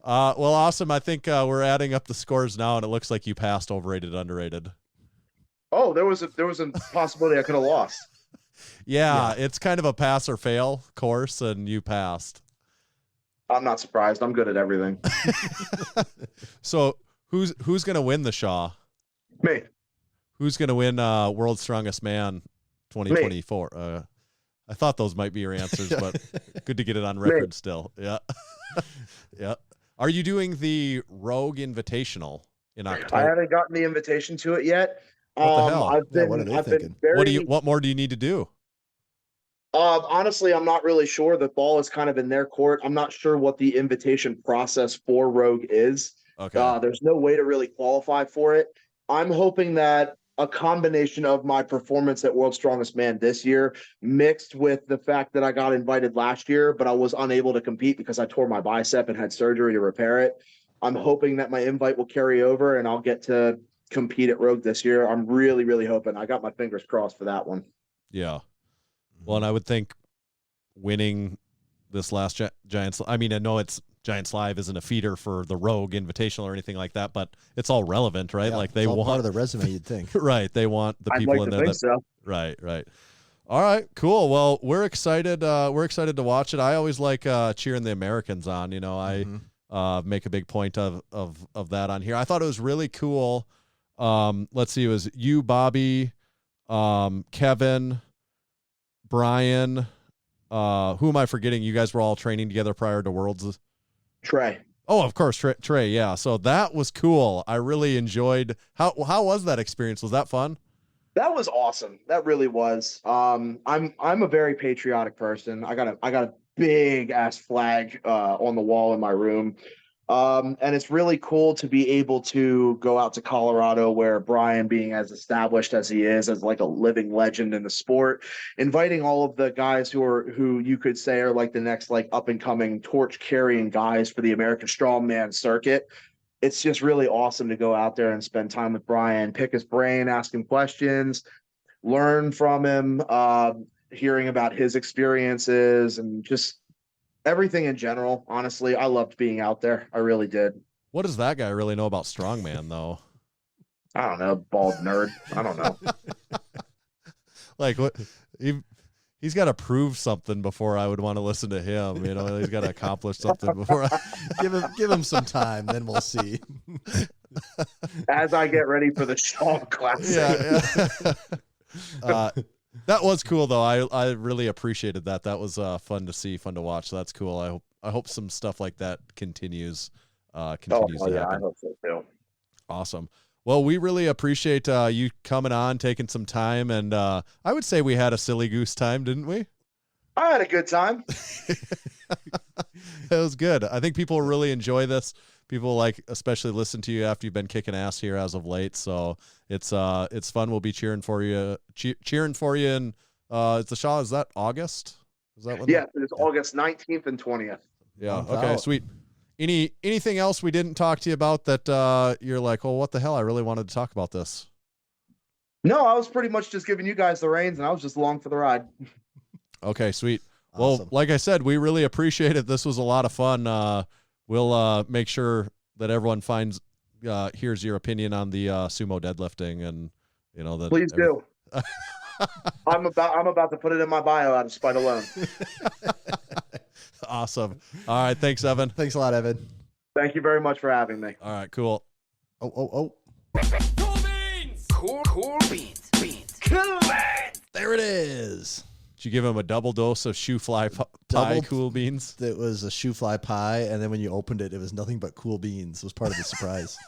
Well, awesome. I think we're adding up the scores now, and it looks like you passed overrated, underrated. Oh, there was a possibility I could have lost. Yeah, it's kind of a pass or fail course, and you passed. I'm not surprised. I'm good at everything. So, who's going to win the Shaw? Me. Who's going to win World's Strongest Man 2024? I thought those might be your answers, but good to get it on record still. Yeah. Yeah. Are you doing the Rogue Invitational in October? I haven't gotten the invitation to it yet. What the hell? I've been very... What more do you need to do? Honestly, I'm not really sure. The ball is kind of in their court. I'm not sure what the invitation process for Rogue is. Okay. There's no way to really qualify for it. I'm hoping that a combination of my performance at World's Strongest Man this year mixed with the fact that I got invited last year, but I was unable to compete because I tore my bicep and had surgery to repair it. I'm hoping that my invite will carry over and I'll get to compete at Rogue this year. I'm really, really hoping. I got my fingers crossed for that one. Yeah. Well, and I would think winning this last Giants. I mean, I know it's Giants Live isn't a feeder for the Rogue Invitational or anything like that, but it's all relevant, right? Yeah, like they it's all want part of the resume, you'd think. right. They want the I'd people like in to there. think so. Right. All right, cool. Well, we're excited. We're excited to watch it. I always like cheering the Americans on. You know, I make a big point of that on here. I thought it was really cool. Let's see, it was you, Bobby, Kevin, Brian. Who am I forgetting? You guys were all training together prior to Worlds. Trey. Oh, of course, Trey. Yeah, so that was cool. I really enjoyed. How was that experience? Was that fun? That was awesome. That really was. I'm a very patriotic person. I got a big ass flag on the wall in my room. And it's really cool to be able to go out to Colorado, where Brian, being as established as he is, as like a living legend in the sport, inviting all of the guys who you could say are like the next like up and coming torch carrying guys for the American strongman circuit. It's just really awesome to go out there and spend time with Brian, pick his brain, ask him questions, learn from him, hearing about his experiences and just everything in general. Honestly, I loved being out there. I really did. What does that guy really know about strongman, though? I don't know, bald nerd. I don't know. Like what? He's got to prove something before I would want to listen to him. You know, he's got to accomplish something before I give him some time, then we'll see. As I get ready for the Shaw Classic. Yeah. That was cool though. I really appreciated that. That was fun to see, fun to watch. So that's cool. I hope some stuff like that continues to happen. I hope so too. Awesome. Well, we really appreciate you coming on, taking some time, and I would say we had a silly goose time, didn't we? I had a good time. It was good. I think people really enjoy this. People especially listen to you after you've been kicking ass here as of late. So it's fun. We'll be cheering for you. Cheering for you. And it's the Shaw. Is that August? Is that when? Yeah, it's August 19th and 20th. Yeah. Okay. Sweet. Anything else we didn't talk to you about that you're like, oh, what the hell? I really wanted to talk about this. No, I was pretty much just giving you guys the reins, and I was just along for the ride. Okay, sweet. Awesome. Well, like I said, we really appreciate it. This was a lot of fun. We'll make sure that everyone hears your opinion on the sumo deadlifting, and you know that. Please do. I'm about to put it in my bio out of spite alone. Awesome. All right. Thanks, Evan. Thanks a lot, Evan. Thank you very much for having me. All right. Cool. Oh. Cool beans! Cool beans. Cool beans! There it is. Did you give him a double dose of Shoofly pie cool beans? It was a Shoofly pie, and then when you opened it, it was nothing but cool beans. It was part of the surprise.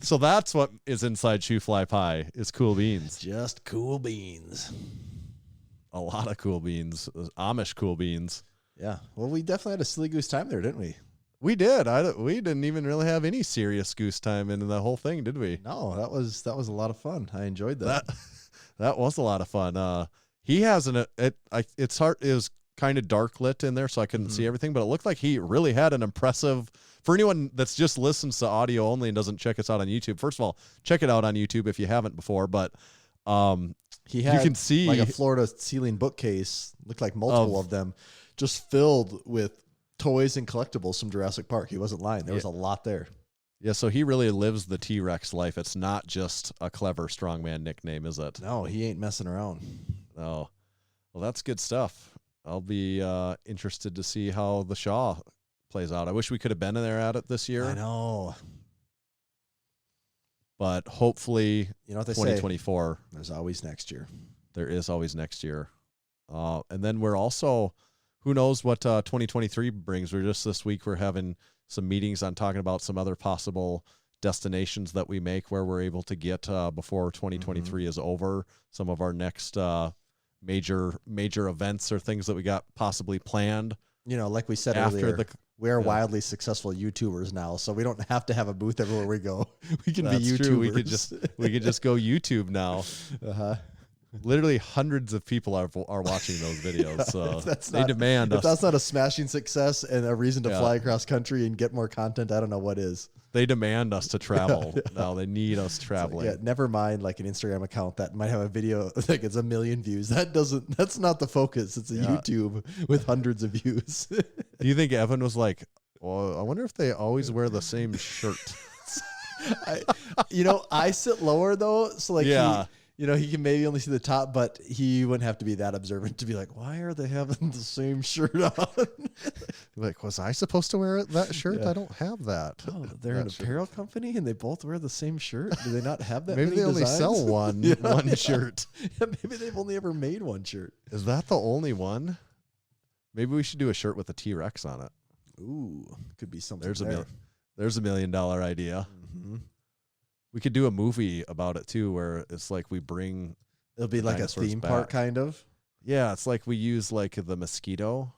So that's what is inside Shoofly pie is cool beans. Just cool beans. A lot of cool beans. Amish cool beans. Yeah. Well, we definitely had a silly goose time there, didn't we? We did. We didn't even really have any serious goose time in the whole thing, did we? No, that was a lot of fun. I enjoyed that. That was a lot of fun. He has it's hard. It was kind of dark lit in there, so I couldn't see everything, but it looked like he really had an impressive. For anyone that's just listens to audio only and doesn't check us out on YouTube, first of all, check it out on YouTube if you haven't before. But he had, you can see like a Florida ceiling bookcase, looked like multiple of them, just filled with toys and collectibles from Jurassic Park. He wasn't lying. There was a lot there. Yeah, so he really lives the T-Rex life. It's not just a clever strongman nickname, is it? No, he ain't messing around. Oh, well, that's good stuff. I'll be interested to see how the Shaw plays out. I wish we could have been in there at it this year. I know. But hopefully, you know what they 2024. Say? There's always next year. There is always next year. And then we're also, who knows what 2023 brings. We're just this week, we're having some meetings on talking about some other possible destinations that we make where we're able to get before 2023 is over. Some of our next major events or things that we got possibly planned. You know, like we said earlier, we're wildly successful YouTubers now, so we don't have to have a booth everywhere we go. We can be YouTubers. True. We could just go YouTube now. Literally hundreds of people are watching those videos. So they not, demand if us. that's not a smashing success and a reason to Yeah. fly across country and get more content, I don't know what is. They demand us to travel. No, they need us traveling. Yeah, never mind like an Instagram account that might have a video like it's 1 million views. That's not the focus. It's a YouTube with hundreds of views. Do you think Evan was like, well, I wonder if they always wear the same shirt? I sit lower though, so like he can maybe only see the top, but he wouldn't have to be that observant to be like, why are they having the same shirt on? Like, was I supposed to wear that shirt? Yeah. I don't have that. Oh, they're an apparel company and they both wear the same shirt. Do they not have that? Maybe many they only designs? sell one shirt. Yeah, maybe they've only ever made one shirt. Is that the only one? Maybe we should do a shirt with a T-Rex on it. Ooh, could be something. There's $1 million idea. Mm-hmm. We could do a movie about it too, where it's like we bring. It'll be like a theme park kind of. Yeah, it's like we use like the mosquito.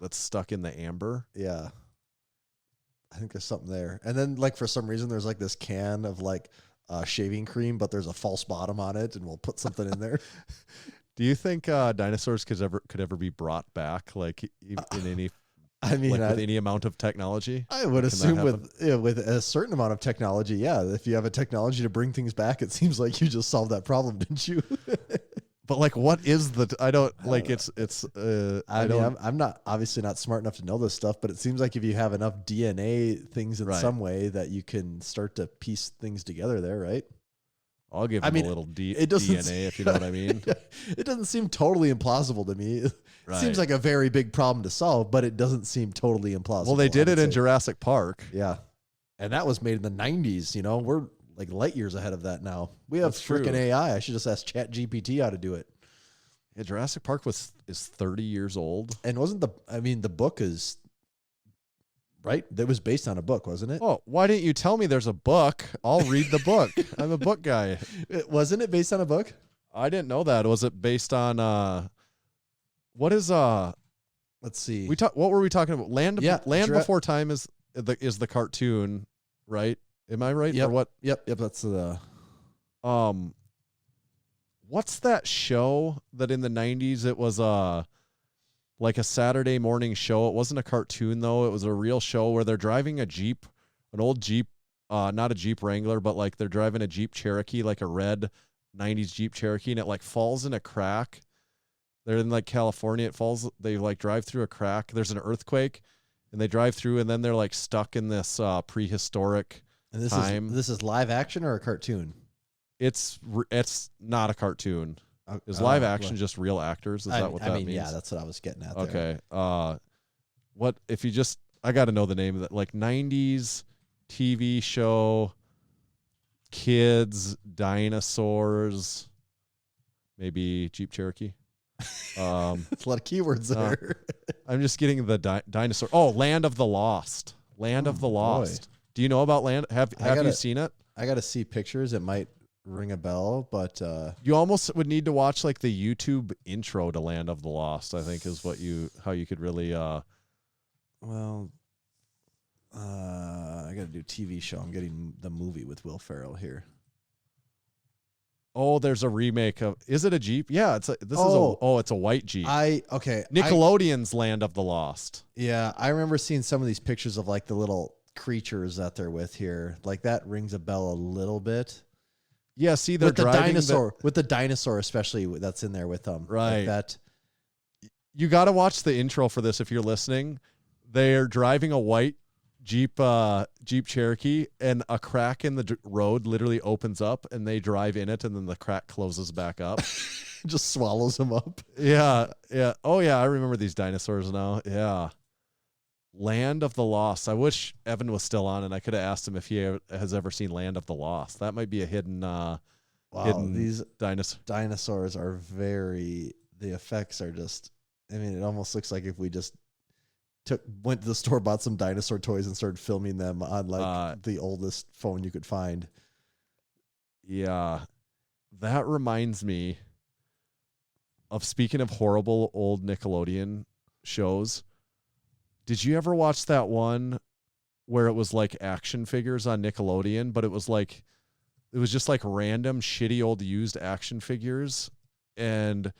That's stuck in the amber. Yeah. I think there's something there. And then like for some reason there's like this can of like shaving cream, but there's a false bottom on it, and we'll put something in there. Do you think dinosaurs could ever be brought back, like in any? I mean, with any amount of technology? I would assume with a certain amount of technology, yeah. If you have a technology to bring things back, it seems like you just solved that problem, didn't you? But like, what is the? I don't like. It's. I'm not obviously not smart enough to know this stuff, but it seems like if you have enough DNA things in some way that you can start to piece things together there, right? I'll give him a little DNA if you know what I mean. It doesn't seem totally implausible to me. It seems like a very big problem to solve, but it doesn't seem totally implausible. Well, they did it in Jurassic Park. Yeah. And that was made in the 90s. We're like light years ahead of that now. We have freaking AI. I should just ask ChatGPT how to do it. Yeah, Jurassic Park is 30 years old. And wasn't the book is right? That was based on a book, wasn't it? Oh, why didn't you tell me there's a book? I'll read the book. I'm a book guy. Wasn't it based on a book? I didn't know that. Was it based on what is let's see. What were we talking about? Land Before Time is the cartoon, right? Am I right? Yep. Or what? Yep, that's the what's that show that in the 90s it was like a Saturday morning show? It wasn't a cartoon though. It was a real show where they're driving a Jeep, an old Jeep, not a Jeep Wrangler, but like they're driving a Jeep Cherokee, like a red 90s Jeep Cherokee, and it like falls in a crack. They're in like California. They like drive through a crack. There's an earthquake and they drive through, and then they're like stuck in this prehistoric time. This is live action or a cartoon? It's not a cartoon. Is live action just real actors? Is that what that means? Yeah, that's what I was getting at. Okay. What if you just? I got to know the name of that. Like 90s TV show, kids, dinosaurs, maybe Jeep Cherokee. There's a lot of keywords there. I'm just getting the dinosaur. Oh, Land of the Lost. Land of the Lost. Boy. Do you know about Land? Have you seen it? I got to see pictures. It might ring a bell, but you almost would need to watch like the YouTube intro to Land of the Lost, I think is how you could really I got to do TV show. I'm getting the movie with Will Ferrell here. Oh, there's a remake of. Is it a Jeep? Yeah, it's a white Jeep. Nickelodeon's Land of the Lost. Yeah, I remember seeing some of these pictures of like the little creatures that they're with here. Like that rings a bell a little bit. Yeah, see, they're with the driving dinosaur, with the dinosaur especially that's in there with them. Right. Like that. You got to watch the intro for this if you're listening. They're driving a white Jeep Cherokee, and a crack in the road literally opens up, and they drive in it, and then the crack closes back up. Just swallows them up. Yeah. Oh yeah, I remember these dinosaurs now. Yeah. Land of the Lost. I wish Evan was still on, and I could have asked him if he has ever seen Land of the Lost. That might be a hidden. These dinosaurs are the effects are just. I mean, it almost looks like if we just went to the store, bought some dinosaur toys, and started filming them on like the oldest phone you could find. Yeah, that reminds me of, speaking of horrible old Nickelodeon shows. Did you ever watch that one where it was like action figures on Nickelodeon, but it was just like random shitty old used action figures? and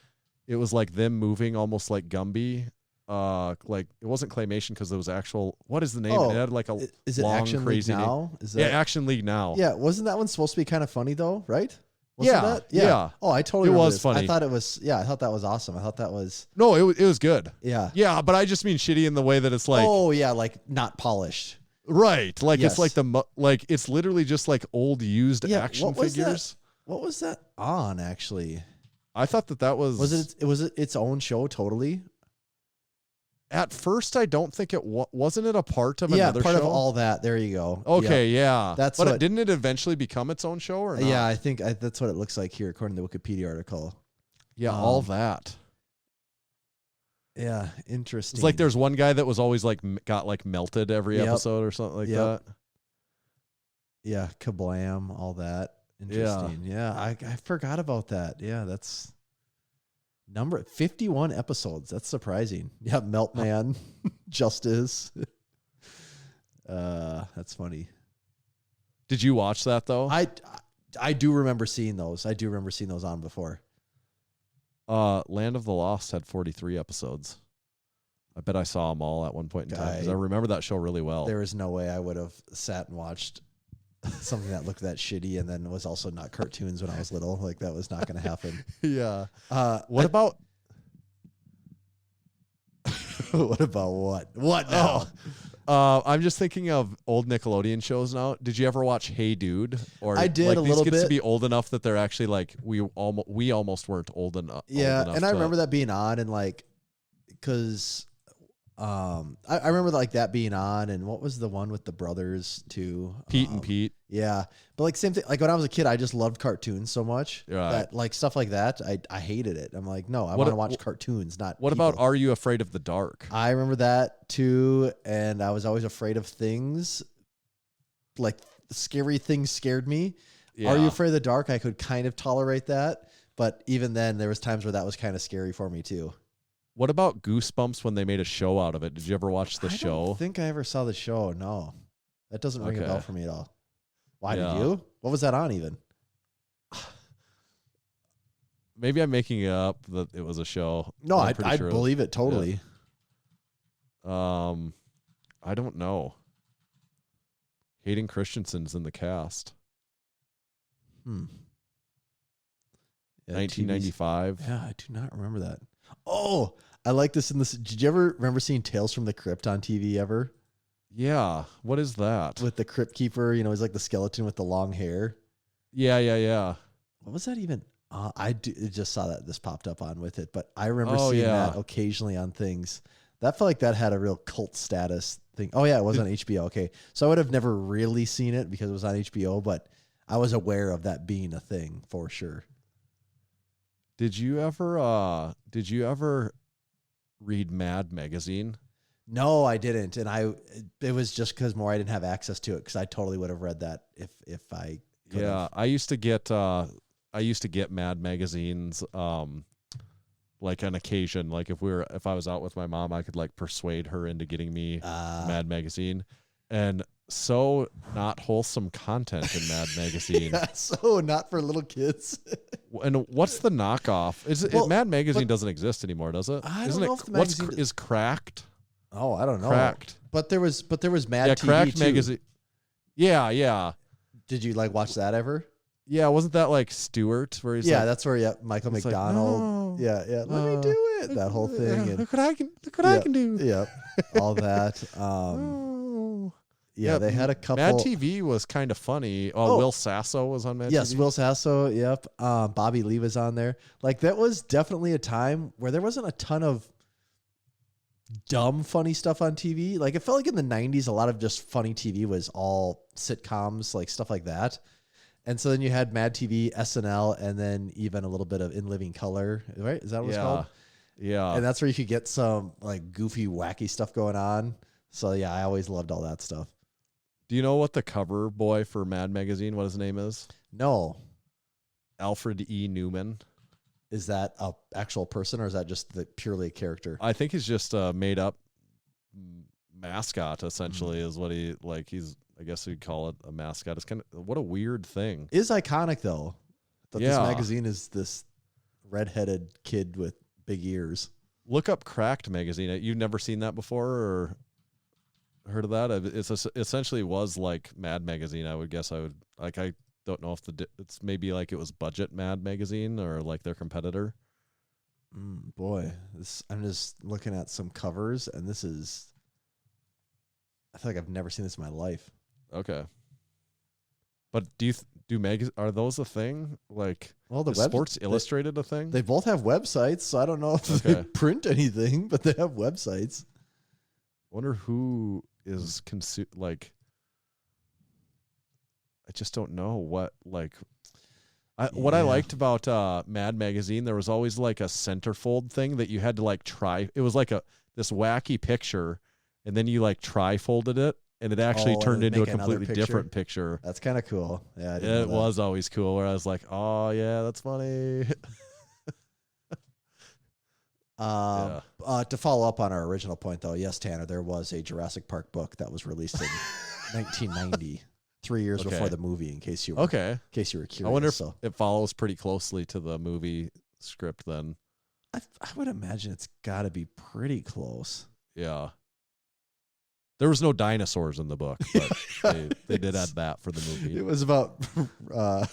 it was like them moving almost like Gumby. Like it wasn't claymation because it was actual. What is the name? Oh, it had like a is it long, Action crazy League name. Now? Is that, Yeah, Action League Now. Yeah, wasn't that one supposed to be kind of funny though? Right? Wasn't Yeah, that? yeah. Oh, I totally. It remember was this. funny. I thought it was. Yeah, I thought that was awesome. I thought that was. No, it was good. Yeah. Yeah, but I just mean shitty in the way that it's like. Oh yeah, like not polished. Right, like Yes. it's like like it's literally just like old used Yeah, action what was figures. What was that on actually? I thought that was. Was it its own show totally? At first, I don't think it wasn't it a part of Yeah, another part show? of all that. There you go. Okay, Yep. yeah, That's but what- didn't it eventually become its own show or not? Yeah, I think that's what it looks like here, according to the Wikipedia article. yeah, all that. Yeah, interesting. It's like there's one guy that was always like got like melted every Yep. episode or something like Yep. that. Yeah, kablam, all that. Interesting. Yeah, I forgot about that. Yeah, that's number 51 episodes. That's surprising. Yeah, Meltman, Justice. That's funny. Did you watch that though? I do remember seeing those. I do remember seeing those on before. Land of the Lost had 43 episodes. I bet I saw them all at one point in time because I remember that show really well. There is no way I would have sat and watched something that looked that shitty and then was also not cartoons when I was little. Like that was not going to happen. Yeah. What about? what about what? What now? I'm just thinking of old Nickelodeon shows now. Did you ever watch Hey Dude? Or I did like, a these little kids bit. to be old enough that they're actually like we almost weren't old enough. Yeah, old enough and I to- remember that being on and like because I remember like that being on, and what was the one with the brothers too? Pete and Pete. Yeah, but like same thing. Like when I was a kid, I just loved cartoons so much Right. that like stuff like that, I hated it. I'm like, no, I What want to a- watch cartoons, not. What about people. Are You Afraid of the Dark? I remember that too, and I was always afraid of things. Like scary things scared me. Yeah. Are You Afraid of the Dark? I could kind of tolerate that, but even then, there was times where that was kind of scary for me too. What about Goosebumps when they made a show out of it? Did you ever watch the I show? don't think I ever saw the show. No, that doesn't ring a Okay. bell for me at all. Why Yeah. did you? What was that on even? Maybe I'm making it up that it was a show. No, I'm I pretty sure it was- believe it totally. I don't know. Hayden Christensen's in the cast. Yeah, 1995. Yeah, I do not remember that. Oh, I like this in this. Did you ever remember seeing Tales from the Crypt on TV ever? Yeah. What is that? With the Crypt Keeper, you know, he's like the skeleton with the long hair. Yeah. What was that even? I just saw that this popped up on with it, but I remember Oh, seeing yeah. that occasionally on things. That felt like that had a real cult status thing. Oh yeah, it was on HBO. Okay, so I would have never really seen it because it was on HBO, but I was aware of that being a thing for sure. Did you ever read Mad Magazine? No, I didn't, and it was just because I didn't have access to it because I totally would have read that if I could Yeah, have. I used to get Mad magazines like on occasion. Like if I was out with my mom, I could like persuade her into getting me Mad Magazine. And so not wholesome content in Mad Magazine. Yeah, so not for little kids. And what's the knockoff? Well, Mad Magazine doesn't exist anymore, does it? I don't Isn't know it if the magazine is Cracked? Oh, I don't know. Cracked. But there was Mad Yeah, TV Cracked too. Magazine. Yeah. Did you like watch that ever? Yeah, wasn't that like Stewart where he's like, That's where Michael it's like, McDonald. no, yeah. Let me do it. That whole thing. And, Look what I can do. Yep. All that. Oh. Yeah, they had a couple. Mad TV was kind of funny. Oh, Will Sasso was on Mad Yes, TV. Will Sasso. Yep. Bobby Lee was on there. Like that was definitely a time where there wasn't a ton of dumb funny stuff on TV. Like it felt like in the 90s, a lot of just funny TV was all sitcoms, like stuff like that. And so then you had Mad TV, SNL, and then even a little bit of In Living Color, right? Is that what it's called? Yeah. And that's where you could get some like goofy, wacky stuff going on. So yeah, I always loved all that stuff. Do you know what the cover boy for Mad Magazine, what his name is? No. Alfred E. Newman. Is that a actual person or is that just purely a character? I think he's just a made up mascot, essentially, is what he's, I guess you'd call it a mascot. It's kind of, what a weird thing. Is iconic though. That this Yeah. magazine is this redheaded kid with big ears. Look up Cracked magazine. You've never seen that before or heard of that? It's essentially was like Mad Magazine. I would guess I don't know if it's maybe like it was Budget Mad Magazine or like their competitor. Boy, I'm just looking at some covers, and this is. I feel like I've never seen this in my life. Okay, but are those a thing? Like, well, is Sports Illustrated a thing? They both have websites, so I don't know if they print anything, but they have websites. Wonder who is like. I just don't know what like. What I liked about Mad Magazine, there was always like a centerfold thing that you had to like try. It was like this wacky picture, and then you like tri-folded it, and it actually turned into a completely different picture. That's kind of cool. Yeah, it was always cool. Where I was like, oh yeah, that's funny. To follow up on our original point, though, yes, Tanner, there was a Jurassic Park book that was released in 1990. 3 years before the movie, in case you were curious. I wonder if it follows pretty closely to the movie script then. I would imagine it's got to be pretty close. Yeah. There was no dinosaurs in the book, but they did add that for the movie. It was about a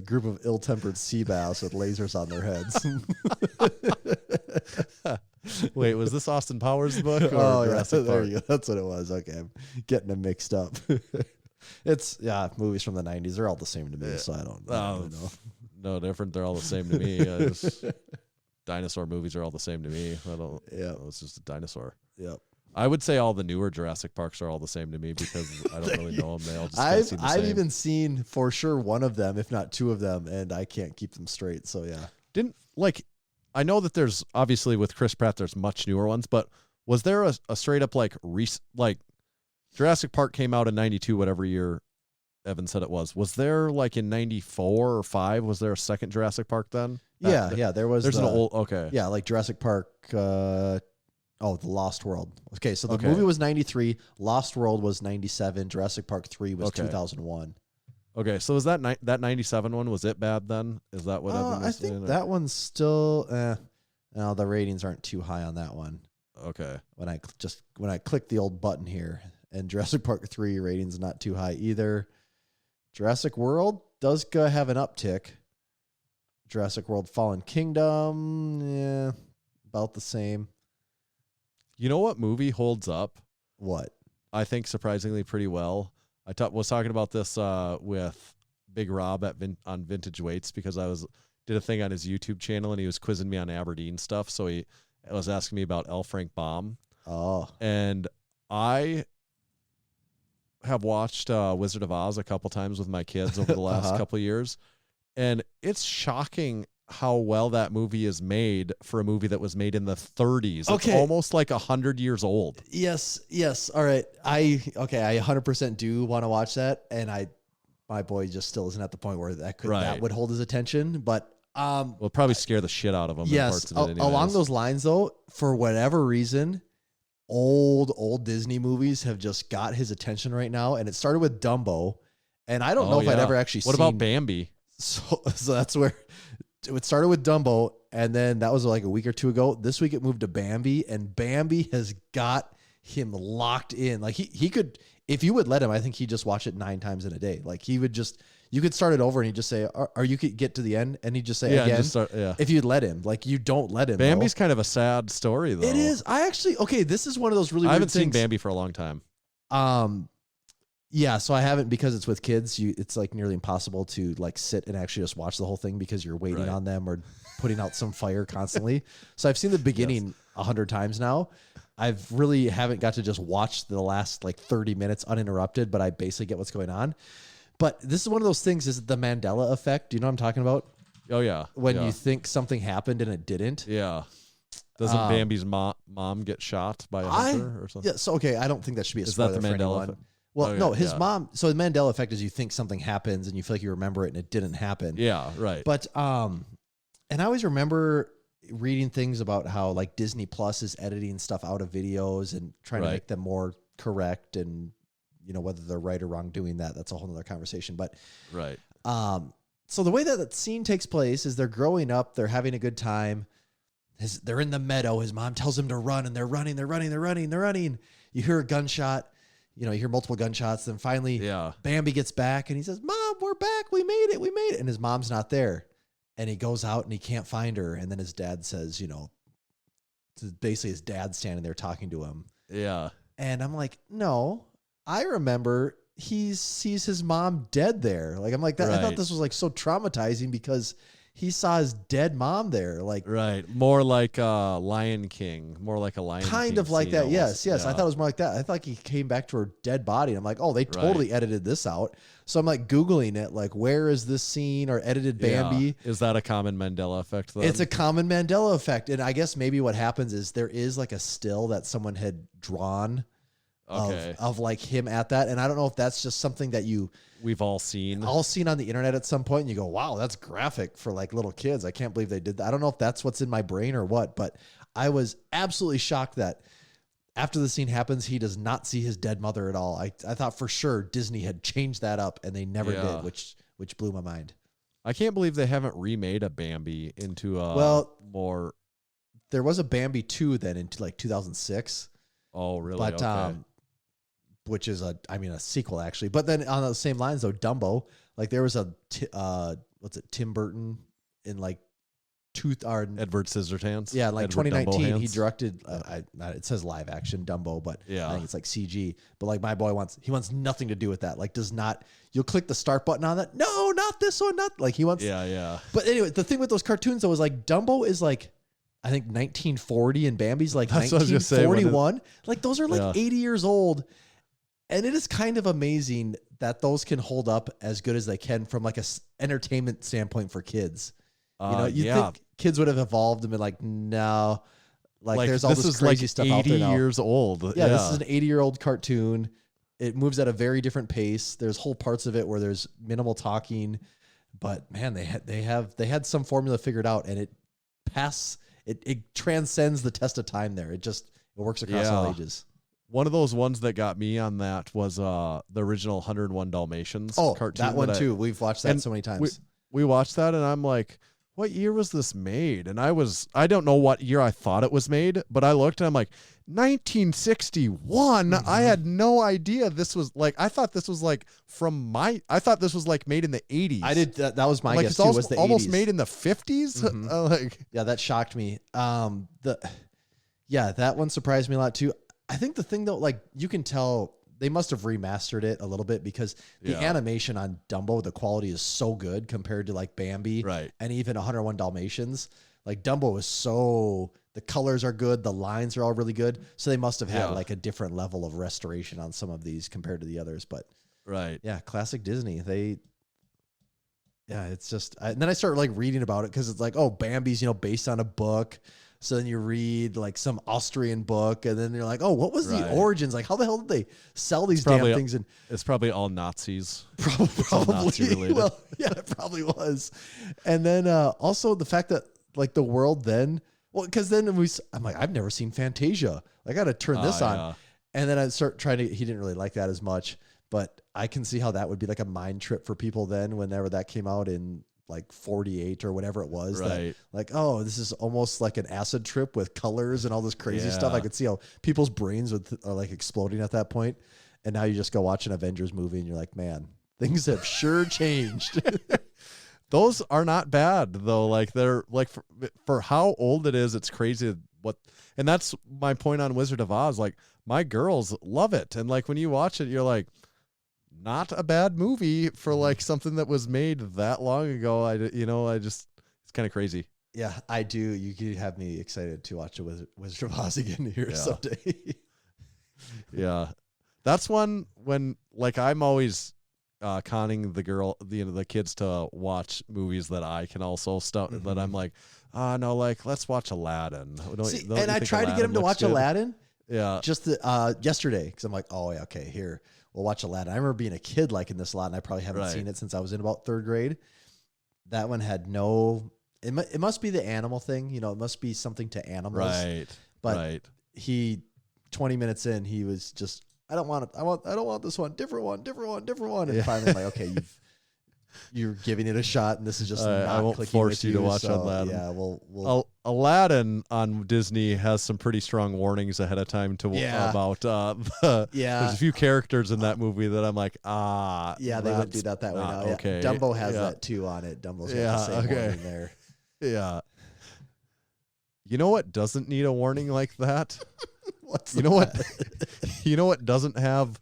group of ill-tempered sea bass with lasers on their heads. Wait, was this Austin Powers' book? Or Jurassic Park? There you go. That's what it was. Okay, I'm getting them mixed up. It's movies from the 90s. They're all the same to me, so I don't know. No different. They're all the same to me. Dinosaur movies are all the same to me. It's just a dinosaur. Yep. I would say all the newer Jurassic Parks are all the same to me because I don't really know them. They all just seem the same. I've even seen for sure one of them, if not two of them, and I can't keep them straight. So yeah. I know that there's obviously with Chris Pratt there's much newer ones, but was there a straight up like Jurassic Park came out in 92, whatever year Evan said it was. Was there like in 94 or 5? Was there a second Jurassic Park then? Yeah. There was. There's an old. Okay. Yeah, like Jurassic Park. The Lost World. Okay, so the movie was 93. Lost World was 97. Jurassic Park 3 was 2001. Okay, so is that 97 one? Was it bad then? Is that what Evan was saying? I think that one's still. No, the ratings aren't too high on that one. Okay. When I click the old button here. And Jurassic Park 3 ratings not too high either. Jurassic World does have an uptick. Jurassic World Fallen Kingdom, about the same. You know what movie holds up? What? I think surprisingly pretty well. I was talking about this with Big Rob on Vintage Weights because did a thing on his YouTube channel and he was quizzing me on Aberdeen stuff. So he was asking me about L. Frank Baum. Oh. And I have watched Wizard of Oz a couple times with my kids over the last couple of years, and it's shocking how well that movie is made for a movie that was made in the 30s. Okay. It's almost like 100 years old. Yes. All right. I 100% do want to watch that, and my boy just still isn't at the point where that would hold his attention, but will probably scare the shit out of him. Yes. In parts of it along those lines, though, for whatever reason, old Disney movies have just got his attention right now, and it started with Dumbo, and I don't know if I'd ever actually seen. What about Bambi? So that's where it started with Dumbo, and then that was like a week or two ago. This week it moved to Bambi, and Bambi has got him locked in. Like he could, if you would let him, I think he'd just watch it 9 times in a day. Like he would just, you could start it over and he'd just say, or you could get to the end and he'd just say again. If you'd let him, like you don't let him. Bambi's kind of a sad story though. It is. This is one of those really I weird haven't seen things. Bambi for a long time. Yeah, so I haven't because it's with kids. It's like nearly impossible to like sit and actually just watch the whole thing because you're waiting on them or putting out some fire constantly. So I've seen the beginning 100 times now. I've really haven't got to just watch the last like 30 minutes uninterrupted, but I basically get what's going on. But this is one of those things, is the Mandela effect. Do you know what I'm talking about? Oh, yeah. When you think something happened and it didn't. Yeah. Doesn't Bambi's mom get shot by a hunter or something? Yeah, so, okay, I don't think that should be a spoiler for anyone. Mandela effect? Well, no, his mom. So the Mandela effect is you think something happens and you feel like you remember it and it didn't happen. Yeah, right. But and I always remember reading things about how like Disney Plus is editing stuff out of videos and trying to make them more correct, and you know whether they're right or wrong doing that. That's a whole nother conversation. But so the way that scene takes place is they're growing up, they're having a good time. They're in the meadow. His mom tells him to run, and they're running. You hear a gunshot. You hear multiple gunshots. Then finally, Bambi gets back, and he says, "Mom, we're back. We made it. And his mom's not there. And he goes out, and he can't find her. And then his dad says, basically his dad's standing there talking to him. Yeah. And I'm like, no, I remember he sees his mom dead there. Like, I'm like, that. I thought this was like so traumatizing because he saw his dead mom there. Like, right. More like Lion King, more like a Lion King. Kind of like that. Almost. Yes. I thought it was more like that. I thought he came back to her dead body. I'm like, oh, they totally edited this out. So I'm like Googling it, like, where is this scene or edited Bambi? Yeah. Is that a common Mandela effect then? It's a common Mandela effect. And I guess maybe what happens is there is like a still that someone had drawn of like him at that. And I don't know if that's just something that we've all seen on the internet at some point, and you go, wow, that's graphic for like little kids. I can't believe they did that. I don't know if that's what's in my brain or what, but I was absolutely shocked that after the scene happens, he does not see his dead mother at all. I thought for sure Disney had changed that up, and they never did, which blew my mind. I can't believe they haven't remade a Bambi into a more. There was a Bambi 2 then into like 2006. Oh, really? But which is a sequel actually. But then on the same lines though, Dumbo, like there was Tim Burton in like Edward Scissorhands. Yeah, like Edward 2019 he directed it says live action Dumbo, but I think it's like CG. But like my boy wants nothing to do with that. Like you'll click the start button on that. No, not this one, not like he wants. Yeah. But anyway, the thing with those cartoons though is like Dumbo is like I think 1940 and Bambi's like 1941. Like those are like 80 years old. And it is kind of amazing that those can hold up as good as they can from like a entertainment standpoint for kids. You think kids would have evolved and been like, no, like there's all this crazy like stuff out there now. 80 years old. Yeah, this is an 80-year-old cartoon. It moves at a very different pace. There's whole parts of it where there's minimal talking, but man, they had some formula figured out, and it transcends the test of time there. It works across all ages. One of those ones that got me on that was the original 101 Dalmatians cartoon. That one too. We've watched that so many times. We watched that, and I'm like, what year was this made? And I don't know what year I thought it was made, but I looked and I'm like, 1961. I had no idea this was like. I thought this was like I thought this was like made in the 80s. I did. That was my guess too. Was the almost 80s. Made in the 50s? Yeah, that shocked me. That one surprised me a lot too. I think the thing though, like you can tell they must have remastered it a little bit because the animation on Dumbo, the quality is so good compared to like Bambi and even 101 Dalmatians. Like Dumbo is the colors are good. The lines are all really good. So they must have had like a different level of restoration on some of these compared to the others. But yeah, classic Disney. It's just, and then I started like reading about it because it's like, oh, Bambi's, based on a book. So then you read like some Austrian book, and then you're like, oh, what was the origins? Like, how the hell did they sell these damn things? And it's probably all Nazis. Probably. Nazi related. Well, yeah, it probably was. And then also the fact that like the world then, because then I'm like, I've never seen Fantasia. I got to turn this on. Yeah. And then I start trying to, he didn't really like that as much, but I can see how that would be like a mind trip for people then whenever that came out in like 48 or whatever it was. That, like, oh, this is almost like an acid trip with colors and all this crazy stuff. I could see how people's brains are like exploding at that point. And now you just go watch an Avengers movie and you're like, man, things have sure changed. Those are not bad though. Like they're like for how old it is, it's crazy and that's my point on Wizard of Oz. Like my girls love it. And like when you watch it, you're like, not a bad movie for like something that was made that long ago. It's kind of crazy. Yeah, I do. You could have me excited to watch a Wizard of Oz again here someday. Yeah. That's one when like I'm always conning the kids to watch movies that I can also stuff that I'm like, no, like let's watch Aladdin. And I tried to get him to watch Aladdin. Yeah. Just yesterday, because I'm like, oh yeah, okay, here. We'll watch Aladdin. I remember being a kid liking this a lot, and I probably haven't seen it since I was in about third grade. That one had it must be the animal thing. It must be something to animals. Right. But 20 minutes in, he was just, I don't want it. I don't want this one. Different one. And finally I'm like, okay, you're giving it a shot, and this is just not I won't clicking force with you to watch so, Aladdin. Yeah, we'll Aladdin on Disney has some pretty strong warnings ahead of time about there's a few characters in that movie that I'm like, they wouldn't do that way now. Yeah. Okay. Dumbo has that too on it. Dumbo's got the same warning there. Yeah. You know what doesn't need a warning like that? What's you know what? You know what doesn't have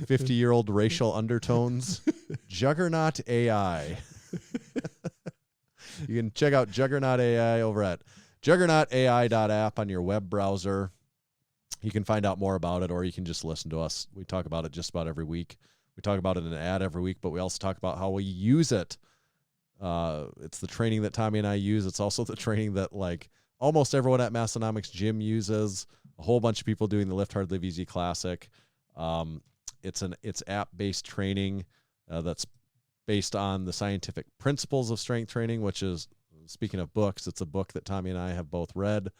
50-year-old racial undertones? Juggernaut AI. You can check out Juggernaut AI over at juggernautai.app on your web browser. You can find out more about it, or you can just listen to us. We talk about it just about every week. We talk about it in an ad every week, but we also talk about how we use it. It's the training that Tommy and I use. It's also the training that like almost everyone at Massenomics Gym uses. A whole bunch of people doing the Lift Hard, Live Easy Classic. It's app-based training that's based on the scientific principles of strength training, which is, speaking of books, it's a book that Tommy and I have both read.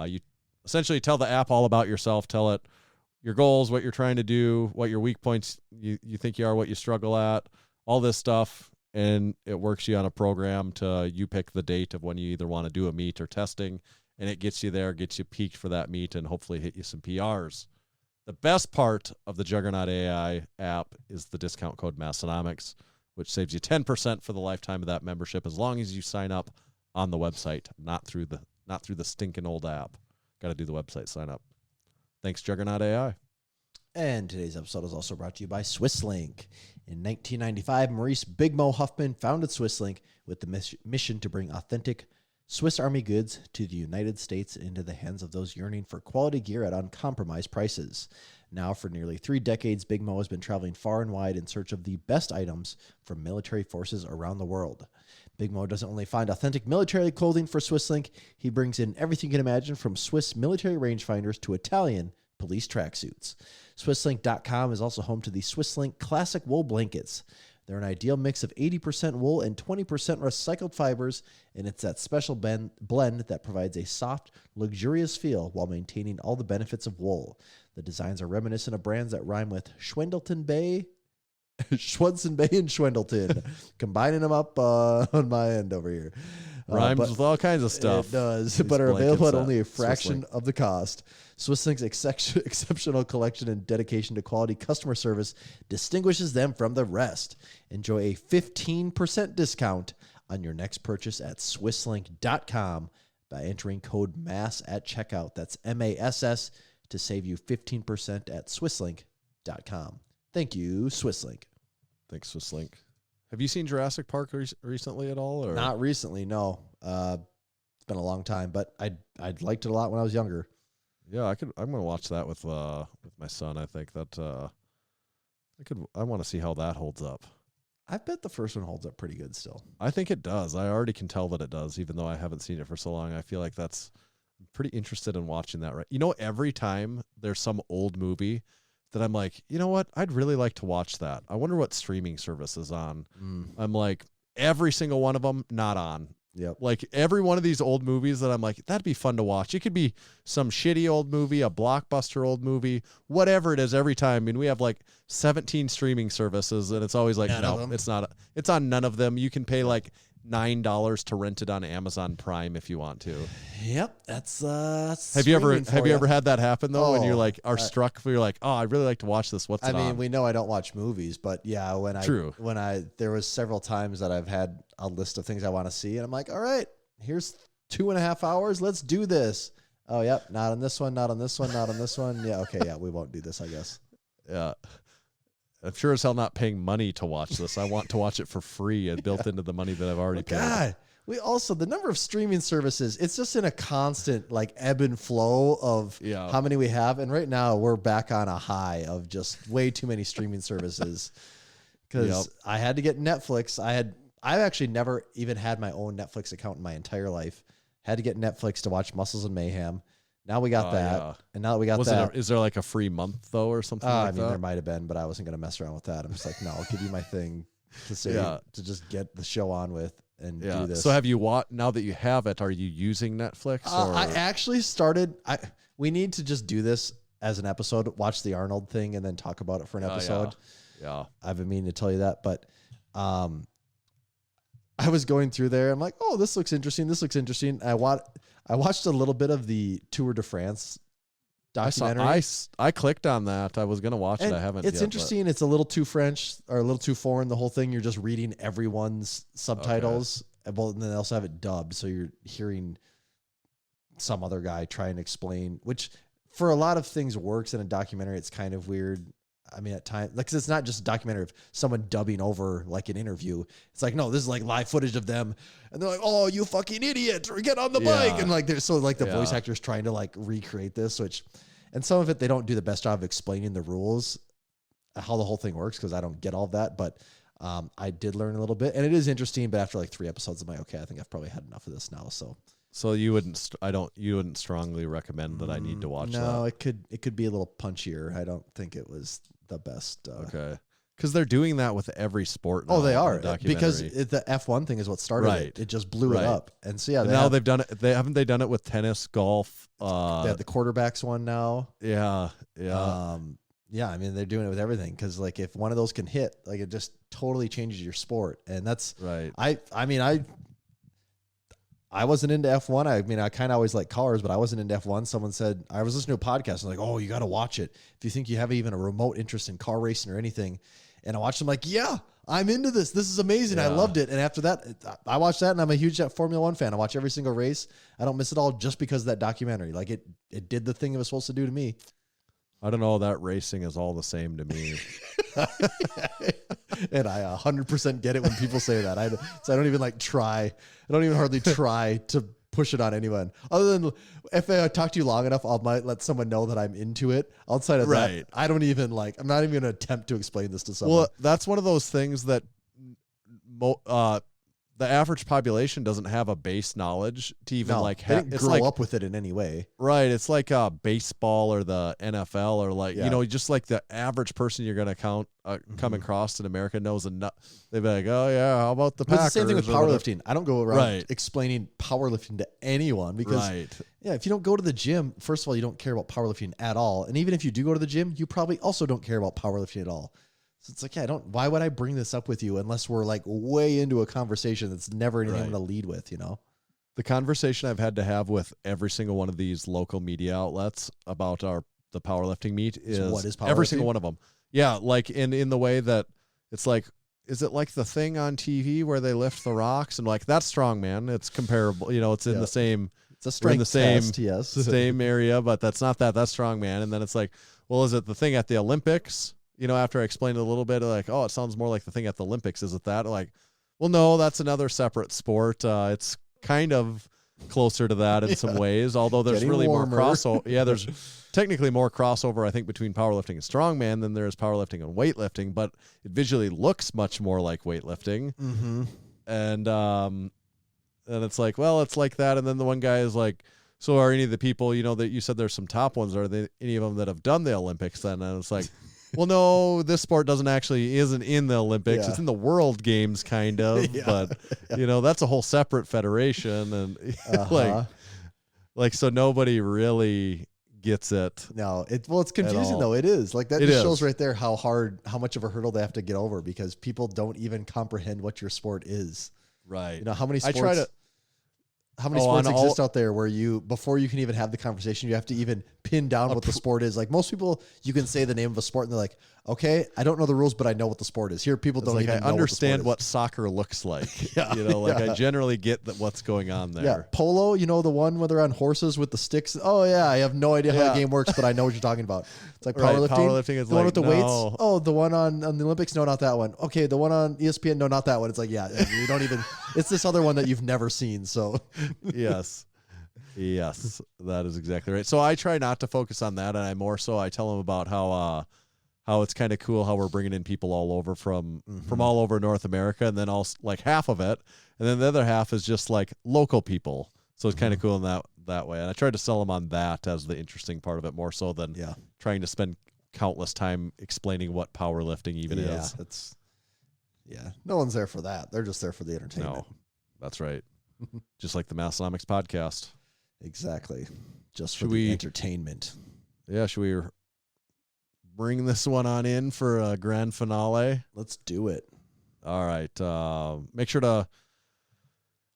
You essentially tell the app all about yourself, tell it your goals, what you're trying to do, what your weak points you think you are, what you struggle at, all this stuff, and it works you on a program to you pick the date of when you either want to do a meet or testing, and it gets you there, gets you peaked for that meet, and hopefully hit you some PRs. The best part of the Juggernaut AI app is the discount code Massenomics, which saves you 10% for the lifetime of that membership as long as you sign up on the website, not through the stinking old app. Got to do the website sign up. Thanks, Juggernaut AI. And today's episode is also brought to you by SwissLink. In 1995, Maurice Big Mo Huffman founded SwissLink with the mission to bring authentic Swiss Army goods to the United States into the hands of those yearning for quality gear at uncompromised prices. Now, for nearly 3 decades, Big Mo has been traveling far and wide in search of the best items from military forces around the world. Big Mo doesn't only find authentic military clothing for SwissLink, he brings in everything you can imagine from Swiss military rangefinders to Italian police tracksuits. SwissLink.com is also home to the SwissLink Classic Wool Blankets. They're an ideal mix of 80% wool and 20% recycled fibers, and it's that special blend that provides a soft, luxurious feel while maintaining all the benefits of wool. The designs are reminiscent of brands that rhyme with Schwendelton Bay, Schwedson Bay and Schwendelton, combining them up on my end over here. Rhymes with all kinds of stuff. It does, but are available at only a fraction of the cost. SwissLink's exceptional collection and dedication to quality customer service distinguishes them from the rest. Enjoy a 15% discount on your next purchase at SwissLink.com by entering code MASS at checkout. That's MASS to save you 15% at SwissLink.com. Thank you, SwissLink. Thanks, SwissLink. Have you seen Jurassic Park recently at all? Or? Not recently, no. It's been a long time, but I liked it a lot when I was younger. Yeah, I'm gonna watch that with my son. I think that I want to see how that holds up. I bet the first one holds up pretty good still. I think it does. I already can tell that it does, even though I haven't seen it for so long. I feel like I'm pretty interested in watching that. Right? You know, every time there's some old movie that I'm like, you know what? I'd really like to watch that. I wonder what streaming service is on. I'm like, every single one of them, not on. Yep. Like every one of these old movies that I'm like, that'd be fun to watch. It could be some shitty old movie, a blockbuster old movie, whatever it is every time. I mean, we have like 17 streaming services and it's always like, no, it's not. It's on none of them. You can pay like $9 to rent it on Amazon Prime if you want to. Yep, that's have you ever had that happen though? When you're like struck, you're like, oh, I really like to watch this. What's it on? We know I don't watch movies, but yeah, there was several times that I've had a list of things I want to see, and I'm like, all right, here's 2.5 hours, let's do this. Oh, yep, not on this one, not on this one, not on this one. Yeah, okay, yeah, we won't do this, I guess. Yeah. I'm sure as hell not paying money to watch this. I want to watch it for free and built into the money that I've already paid. God, the number of streaming services, it's just in a constant like ebb and flow of how many we have. And right now we're back on a high of just way too many streaming services. Because I had to get Netflix. I've actually never even had my own Netflix account in my entire life. Had to get Netflix to watch Muscles and Mayhem. Now we got that. Yeah. And now that we got that. Is there like a free month though or something like that? There might have been, but I wasn't going to mess around with that. I'm just like, no, I'll give you my thing to say, to just get the show on with and do this. So have you now that you have it, are you using Netflix? Or? I actually started, we need to just do this as an episode, watch the Arnold thing and then talk about it for an episode. Yeah. I've been meaning to tell you that, but I was going through there. I'm like, oh, this looks interesting. This looks interesting. I watched a little bit of the Tour de France documentary. I clicked on that. I was going to watch and it. I haven't It's yet, interesting. It's a little too French or a little too foreign, the whole thing. You're just reading everyone's subtitles. Well, and then they also have it dubbed. So you're hearing some other guy try and explain, which for a lot of things works in a documentary. It's kind of weird. I mean, at times, like, 'cause it's not just a documentary of someone dubbing over like an interview. It's like, no, this is like live footage of them. And they're like, oh, you fucking idiot, or get on the bike. And like, they're so like the voice actors trying to like recreate this, and some of it, they don't do the best job of explaining the rules, how the whole thing works. 'Cause I don't get all of that, but I did learn a little bit, and it is interesting. But after like 3 episodes, I'm like, okay, I think I've probably had enough of this now. So you wouldn't strongly recommend that I need to watch that? No, it could be a little punchier. I don't think it was the best. Okay. Because they're doing that with every sport now. Oh, they are. The Because the F1 thing is what started it. It just blew it up. And so, now they've done it. Haven't they done it with tennis, golf? They have the quarterbacks one now. Yeah. Yeah, I mean, they're doing it with everything. Because, like, if one of those can hit, like, it just totally changes your sport. And that's... Right. I wasn't into F1. I mean, I kind of always like cars, but I wasn't into F1. Someone said, I was listening to a podcast, and like, oh, you got to watch it if you think you have even a remote interest in car racing or anything. And I watched them like, yeah, I'm into this. This is amazing. Yeah. I loved it. And after that, I watched that, and I'm a huge Formula One fan. I watch every single race. I don't miss it all just because of that documentary. Like, it did the thing it was supposed to do to me. I don't know. That racing is all the same to me. And I 100% get it when people say that. So I don't even like try. I don't even hardly try to push it on anyone. Other than if I talk to you long enough, I might let someone know that I'm into it. Outside of that, I don't even I'm not even going to attempt to explain this to someone. Well, that's one of those things that the average population doesn't have a base knowledge to even they didn't grow up with it in any way. Right. It's like baseball or the NFL or like, just like the average person you're going to come across in America knows enough. They'd be like, oh yeah, how about the Packers? It's the same thing with powerlifting. I don't go around explaining powerlifting to anyone because if you don't go to the gym, first of all, you don't care about powerlifting at all. And even if you do go to the gym, you probably also don't care about powerlifting at all. So it's like, why would I bring this up with you unless we're like way into a conversation that's never anything I'm going to lead with, The conversation I've had to have with every single one of these local media outlets about the powerlifting meet is what is powerlifting? Every single one of them. Yeah. Like in the way that it's like, is it like the thing on TV where they lift the rocks and like that's strongman? It's comparable, it's in the same, it's a strength test, yes. Same area, but that's not that. That's strongman. And then it's like, well, is it the thing at the Olympics? After I explained it a little bit, like, oh, it sounds more like the thing at the Olympics. Is it that? Like, well, no, that's another separate sport. It's kind of closer to that in some ways, although there's really more crossover. Yeah, there's technically more crossover, I think, between powerlifting and strongman than there is powerlifting and weightlifting, but it visually looks much more like weightlifting. Mm-hmm. And it's like, well, it's like that. And then the one guy is like, so are any of the people, that you said there's some top ones, are they any of them that have done the Olympics then? And it's like, well, no, this sport isn't in the Olympics. Yeah. It's in the World Games, kind of. But that's a whole separate federation, and so nobody really gets it. No, it's confusing though. It is like that. Just shows right there how much of a hurdle they have to get over because people don't even comprehend what your sport is. Right. How many sports? How many sports exist out there where before you can even have the conversation, you have to even pin down what the sport is? Like most people, you can say the name of a sport and they're like, okay, I don't know the rules, but I know what the sport is. Here, people don't even know understand what soccer looks like. I generally get what's going on there. Yeah. Polo, the one where they're on horses with the sticks. Oh yeah. I have no idea how the game works, but I know what you're talking about. It's like powerlifting. Powerlifting is the one with the weights. Oh, the one on the Olympics. No, not that one. Okay. The one on ESPN. No, not that one. It's like, you don't even, it's this other one that you've never seen. So yes, that is exactly right. So I try not to focus on that. And I tell them about how it's kind of cool how we're bringing in people all over from all over North America, and then also like half of it, and then the other half is just like local people. So it's kind of cool in that way. And I tried to sell them on that as the interesting part of it more so than trying to spend countless time explaining what powerlifting even is. No one's there for that. They're just there for the entertainment. No, that's right. Just like the Massenomics podcast. Exactly. Just for the entertainment. Yeah. Should we bring this one on in for a grand finale? Let's do it. All right. Make sure to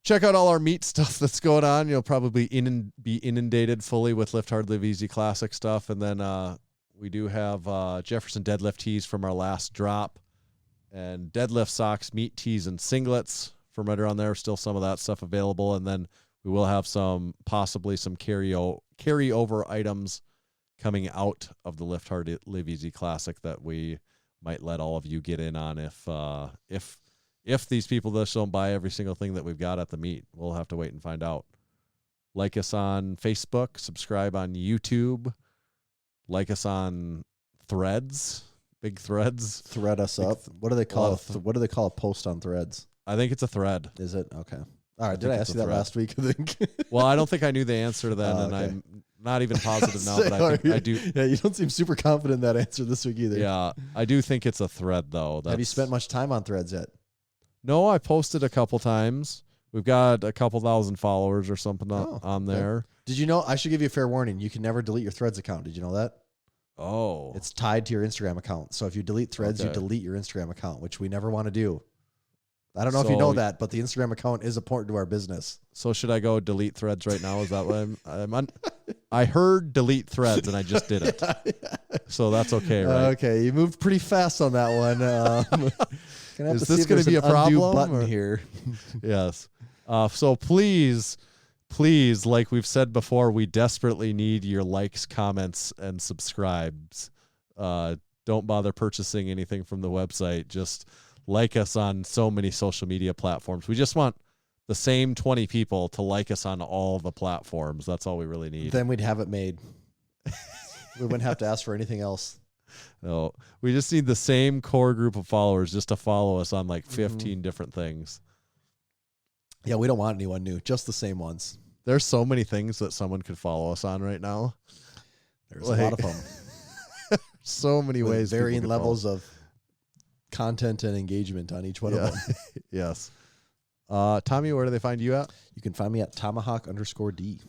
check out all our meat stuff that's going on. You'll probably be inundated fully with Lift Hard, Live Easy classic stuff. And then we do have Jefferson deadlift tees from our last drop, and deadlift socks, meat tees, and singlets from right around there. Still some of that stuff available. And then we will have possibly some carryover items coming out of the Lift Hard, Live Easy classic that we might let all of you get in on if these people just don't buy every single thing that we've got at the meet. We'll have to wait and find out. Like us on Facebook, subscribe on YouTube, like us on Threads, big Threads. Thread us up. What do they call what do they call a post on Threads? I think it's a thread. Is it? Okay. All right. Did I ask you that last week? I think. Well, I don't think I knew the answer to that, and I'm not even positive now, but I think I do. Yeah, you don't seem super confident in that answer this week either. Yeah, I do think it's a thread, though. Have you spent much time on Threads yet? No, I posted a couple times. We've got a couple thousand followers or something on there. Okay. Did you know? I should give you a fair warning. You can never delete your Threads account. Did you know that? Oh. It's tied to your Instagram account. So if you delete Threads, you delete your Instagram account, which we never want to do. I don't know if you know that, but the Instagram account is important to our business. So should I go delete Threads right now? Is that what I'm on? I heard delete Threads and I just did it. So that's okay, right? Okay, you moved pretty fast on that one. Is this going to be a problem? Button here. Yes. So please, like we've said before, we desperately need your likes, comments, and subscribes. Don't bother purchasing anything from the website. Just like us on so many social media platforms. We just want the same 20 people to like us on all the platforms. That's all we really need. Then we'd have it made. We wouldn't have to ask for anything else. No, we just need the same core group of followers just to follow us on like 15 different things. Yeah, we don't want anyone new, just the same ones. There's so many things that someone could follow us on right now. There's a lot of them. So many ways. Varying levels of content and engagement on each one of them. Yes. Tommy, where do they find you at? You can find me at Tomahawk_D.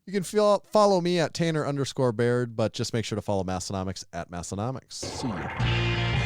You can follow me at Tanner_Baird, but just make sure to follow Massenomics at Massenomics. See you.